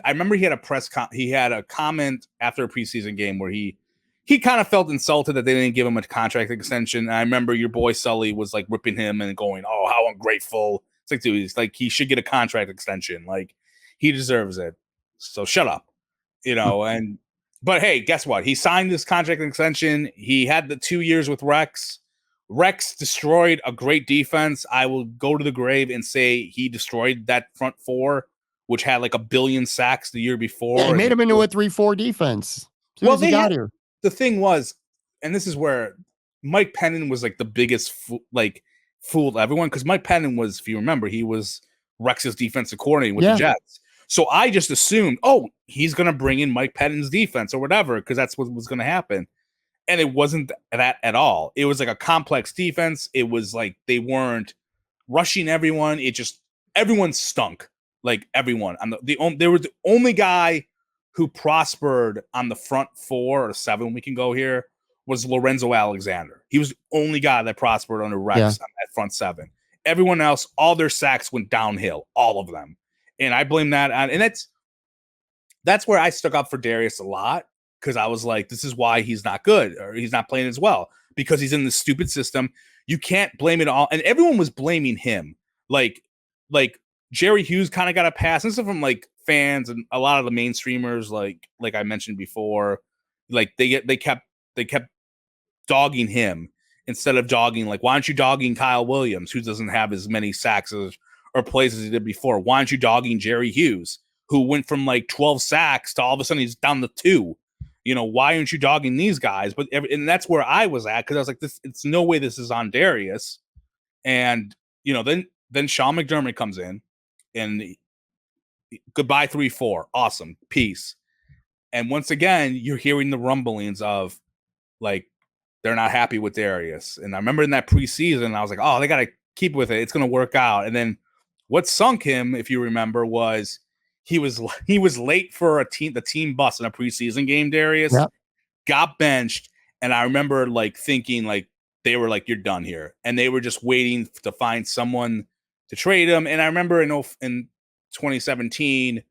I remember he had a comment after a preseason game where he kind of felt insulted that they didn't give him a contract extension. And I remember your boy Sully was like ripping him and going, "Oh, how ungrateful." It's like, dude, it's like he should get a contract extension. Like he deserves it. So shut up. But hey, guess what? He signed this contract extension. He had the 2 years with Rex. Rex destroyed a great defense. I will go to the grave and say he destroyed that front 4, which had like 1 billion sacks the year before. Yeah, he made him into a 3-4 defense. Well, they got here. The thing was, and this is where Mike Pennon was like the biggest fooled everyone, because Mike Pennon was, if you remember, he was Rex's defensive coordinator with the Jets. So I just assumed, he's going to bring in Mike Pennon's defense or whatever, because that's what was going to happen. And it wasn't that at all. It was like a complex defense. It was like they weren't rushing everyone. Everyone stunk. Like everyone. They were the only guy who prospered on the front 4 or 7, we can go here, was Lorenzo Alexander. He was the only guy that prospered under Rex on that front 7. Everyone else, all their sacks went downhill, all of them. And I blame that on, and that's where I stuck up for Dareus a lot, because I was like, this is why he's not good, or he's not playing as well, because he's in this stupid system. You can't blame it all. And everyone was blaming him. Like Jerry Hughes kind of got a pass, and stuff from like fans and a lot of the mainstreamers, like I mentioned before, like they kept dogging him instead of dogging, like, why aren't you dogging Kyle Williams, who doesn't have as many sacks or plays as he did before? Why aren't you dogging Jerry Hughes, who went from like 12 sacks to all of a sudden he's down to 2? Why aren't you dogging these guys? And that's where I was at, because I was like, it's no way this is on Dareus. And then Sean McDermott comes in and goodbye 3-4, awesome, peace. And once again, you're hearing the rumblings of like they're not happy with Dareus. And I remember in that preseason, I was like, oh, they got to keep with it. It's going to work out. And then what sunk him, if you remember, was he was late for the team bus in a preseason game. Dareus got benched, and I remember like thinking like they were like, you're done here, and they were just waiting to find someone to trade him. And I remember in 2017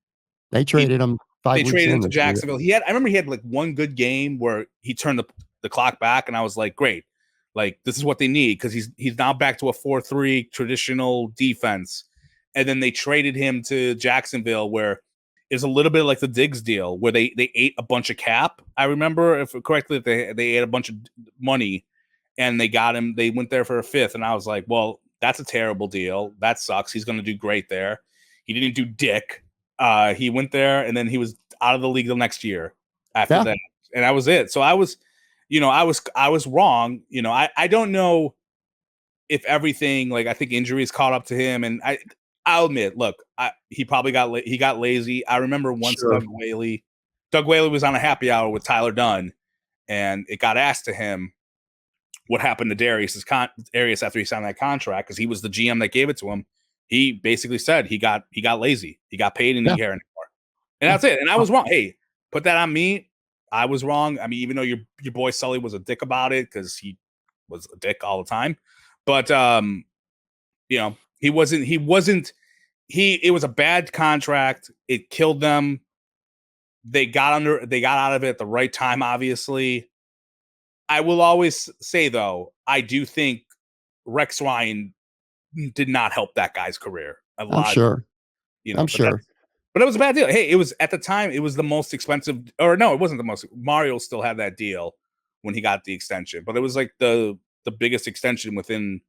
they traded him. They traded him to Jacksonville. I remember he had like one good game where he turned the clock back, and I was like, great, like this is what they need because he's now back to a 4-3 traditional defense, and then they traded him to Jacksonville where it's a little bit like the Diggs deal where they ate a bunch of cap. I remember if correctly they ate a bunch of money, and they got him. They went there for a 5th, and I was like, well, that's a terrible deal. That sucks. He's going to do great there. He didn't do dick. He went there, and then he was out of the league the next year after that, and that was it. So I was wrong. I don't know if everything, like, I think injuries caught up to him, and I'll admit, look, he probably got lazy. I remember once Doug Whaley was on a happy hour with Tyler Dunn, and it got asked to him what happened to Darius after he signed that contract, because he was the GM that gave it to him. He basically said he got lazy. He got paid and didn't care anymore. And that's it. And I was wrong. Hey, put that on me. I was wrong. I mean, even though your boy Sully was a dick about it because he was a dick all the time. But it was a bad contract. It killed them. They got out of it at the right time, obviously. I will always say, though, I do think Rex Ryan did not help that guy's career a lot. I'm sure. But it was a bad deal. Hey, it was at the time, it was the most expensive, or no, it wasn't the most. Mario still had that deal when he got the extension, but it was like the biggest extension within,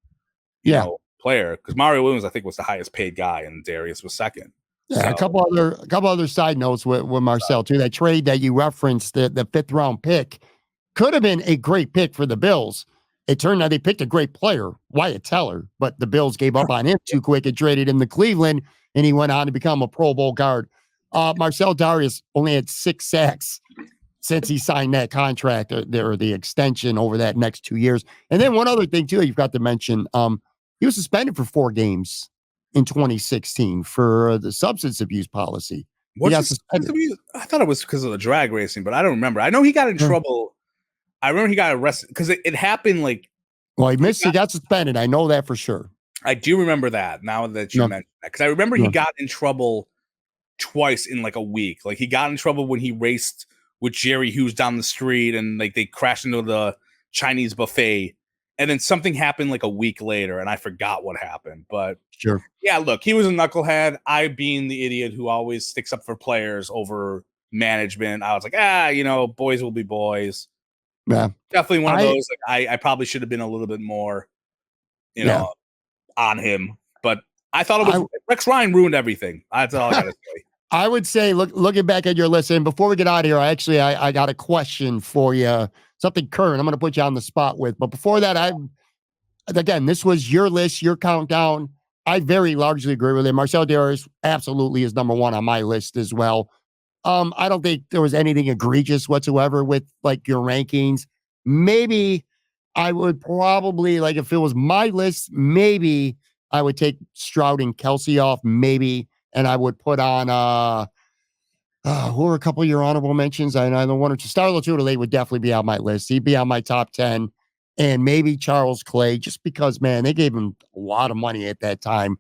player, because Mario Williams, I think, was the highest paid guy, and Darius was second. Yeah, so, a couple other side notes with Marcel too. That trade that you referenced, the 5th round pick, could have been a great pick for the Bills. It turned out they picked a great player, Wyatt Teller, but the Bills gave up on him too quick and traded him to Cleveland, and he went on to become a Pro Bowl guard. Marcel Dareus only had 6 sacks since he signed that contract or the extension over that next 2 years. And then one other thing too, you've got to mention, he was suspended for 4 games in 2016 for the substance abuse policy. I thought it was because of the drag racing, but I don't remember. I know he got in trouble. I remember he got arrested because it happened like. Well, he got suspended. I know that for sure. I do remember that now that you mentioned that, because I remember he got in trouble twice in like a week. Like he got in trouble when he raced with Jerry Hughes down the street, and like they crashed into the Chinese buffet, and then something happened like a week later, and I forgot what happened. But yeah, look, he was a knucklehead. I, being the idiot who always sticks up for players over management, I was like, boys will be boys. Yeah, definitely one of those. Like, I probably should have been a little bit more, on him. But I thought it was Rex Ryan ruined everything. That's all I gotta say. I would say, looking back at your list, and before we get out of here, I got a question for you. Something current. I'm going to put you on the spot with. But before that, again, this was your list, your countdown. I very largely agree with it. Marcel Dareus absolutely is number 1 on my list as well. I don't think there was anything egregious whatsoever with like your rankings. Maybe I would probably, like, if it was my list, maybe I would take Stroud and Kelsey off, maybe, and I would put on who were a couple of your honorable mentions? I know 1 or 2. Star Lotulelei would definitely be on my list. He'd be on my top 10, and maybe Charles Clay, just because, man, they gave him a lot of money at that time.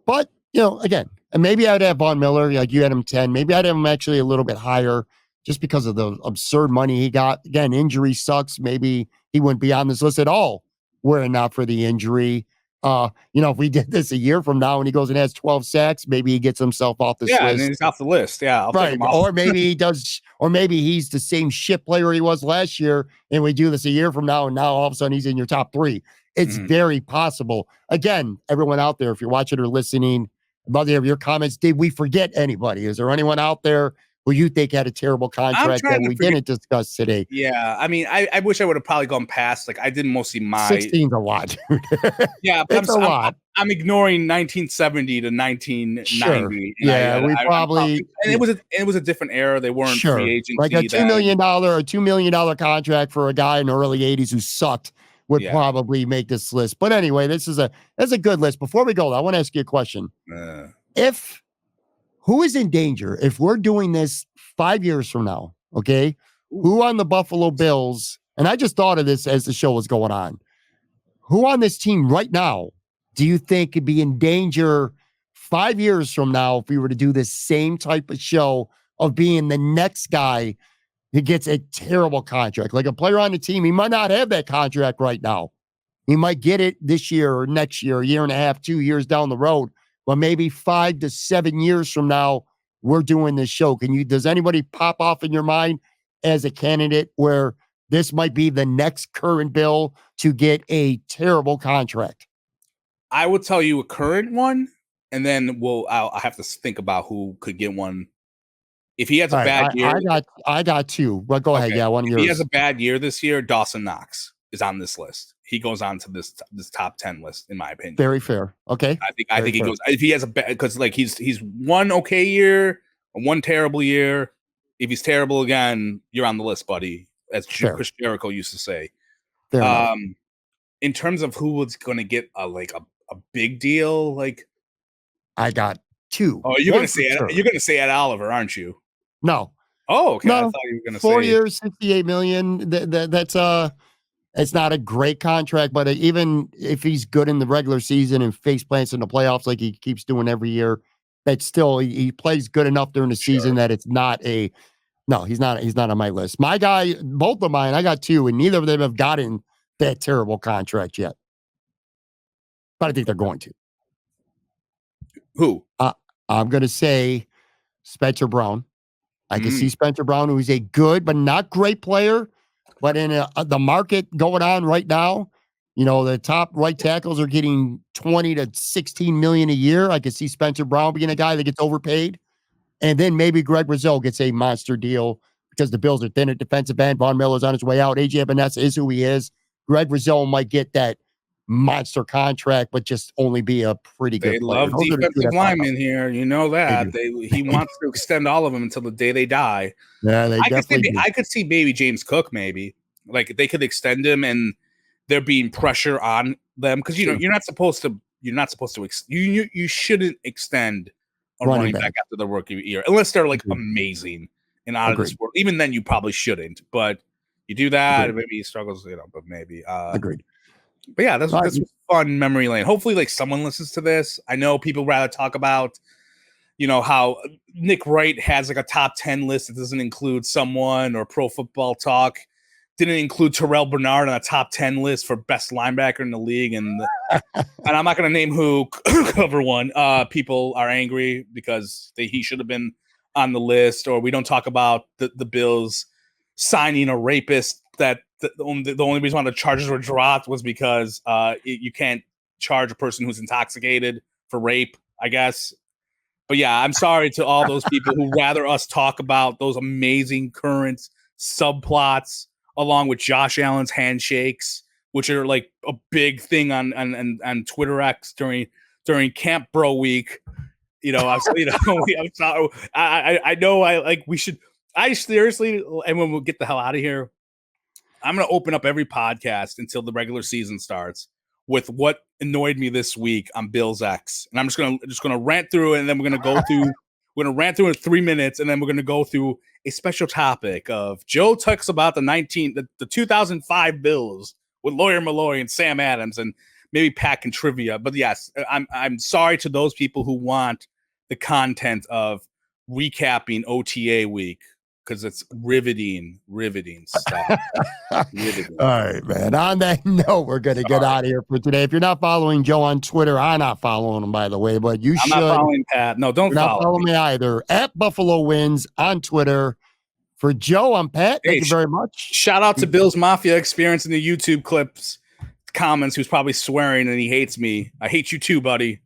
But again, and maybe I'd have Von Miller, like you had him 10. Maybe I'd have him actually a little bit higher just because of the absurd money he got. Again, injury sucks. Maybe he wouldn't be on this list at all were it not for the injury. If we did this a year from now and he goes and has 12 sacks, maybe he gets himself off this list. Yeah, and he's off the list. Yeah, I'll right. Or maybe he does, or maybe he's the same shit player he was last year, and we do this a year from now, and now all of a sudden he's in your top 3. It's very possible. Again, everyone out there, if you're watching or listening, I'd love to hear your comments. Did we forget anybody? Is there anyone out there who you think had a terrible contract that we didn't discuss today? Yeah, I mean, I wish I would have probably gone past. Like, I did mostly my 16's a lot. Yeah, but it's a lot. I'm ignoring 1970 to 1990. Sure. Yeah, and it was a different era. They weren't free agency. Like a $2 million contract for a guy in the early 80s who sucked would probably make this list. But anyway, that's a good list. Before we go, I want to ask you a question. Who is in danger if we're doing this 5 years from now? Okay, who on the Buffalo Bills? And I just thought of this as the show was going on. Who on this team right now do you think could be in danger 5 years from now if we were to do this same type of show of being the next guy he gets a terrible contract. Like a player on the team, he might not have that contract right now. He might get it this year or next year, a year and a half, 2 years down the road. But maybe 5 to 7 years from now, we're doing this show. Does anybody pop off in your mind as a candidate where this might be the next current Bill to get a terrible contract? I will tell you a current one, and then I'll have to think about who could get one. If he has a bad year, I got two. But go ahead. Yeah, one of yours. If he has a bad year this year, Dawson Knox is on this list. He goes on to this top 10 list, in my opinion. Very fair. Okay. I think he goes if he has a bad, because like he's one okay year, one terrible year. If he's terrible again, you're on the list, buddy. As Chris Jericho used to say. In terms of who was going to get a big deal, like I got two. Oh, you're going to say Ed Oliver, aren't you? No. Oh, okay. No, I thought you were going to say 4 years, $68 million. That's it's not a great contract, but even if he's good in the regular season and face plants in the playoffs like he keeps doing every year, that's still he plays good enough during the season that it's not a no. He's not on my list. My guy, both of mine, I got two, and neither of them have gotten that terrible contract yet. But I think they're going to. Who? I'm going to say Spencer Brown. I can see Spencer Brown, who's a good but not great player. But in the market going on right now, the top right tackles are getting 20 to 16 million a year. I could see Spencer Brown being a guy that gets overpaid. And then maybe Greg Rizzo gets a monster deal because the Bills are thin at defensive end. Von Miller's on his way out. AJ Epinesa is who he is. Greg Rizzo might get that monster contract, but just only be a pretty good player. They love defensive linemen here. You know that. He wants to extend all of them until the day they die. Yeah, I could see maybe James Cook, maybe. Like they could extend him and there being pressure on them. Because you're not supposed to you shouldn't extend a running back after the rookie year unless they're like amazing and out of this world. Even then you probably shouldn't. But you do that, maybe he struggles, but maybe agreed. But yeah, that's fun memory lane. Hopefully, like someone listens to this. I know people rather talk about, how Nick Wright has like a top 10 list that doesn't include someone, or Pro Football Talk didn't include Terrell Bernard on a top 10 list for best linebacker in the league. And I'm not going to name who cover one. People are angry because he should have been on the list, or we don't talk about the Bills signing a rapist that the only reason why the charges were dropped was because you can't charge a person who's intoxicated for rape, I guess. But yeah, I'm sorry to all those people who rather us talk about those amazing current subplots along with Josh Allen's handshakes, which are like a big thing on Twitter X during Camp Bro Week. I'm sorry. I know we should. I seriously, and when we'll get the hell out of here, I'm going to open up every podcast until the regular season starts with what annoyed me this week on Bills X. And I'm just going to rant through it. And then we're going to rant through it in 3 minutes. And then we're going to go through a special topic of Joe talks about the 2005 Bills with Lawyer Malloy and Sam Adams, and maybe Pat can trivia. But yes, I'm sorry to those people who want the content of recapping OTA week, because it's riveting stuff. Riveting. All right, man. On that note, we're going to get out of here for today. If you're not following Joe on Twitter, I'm not following him, by the way, but you should. I'm not following Pat. No, don't follow. Not follow me either. At Buffalo Wins on Twitter. For Joe, I'm Pat. Thank you very much. Shout out to Bill's Mafia Experience in the YouTube clips comments, who's probably swearing and he hates me. I hate you too, buddy.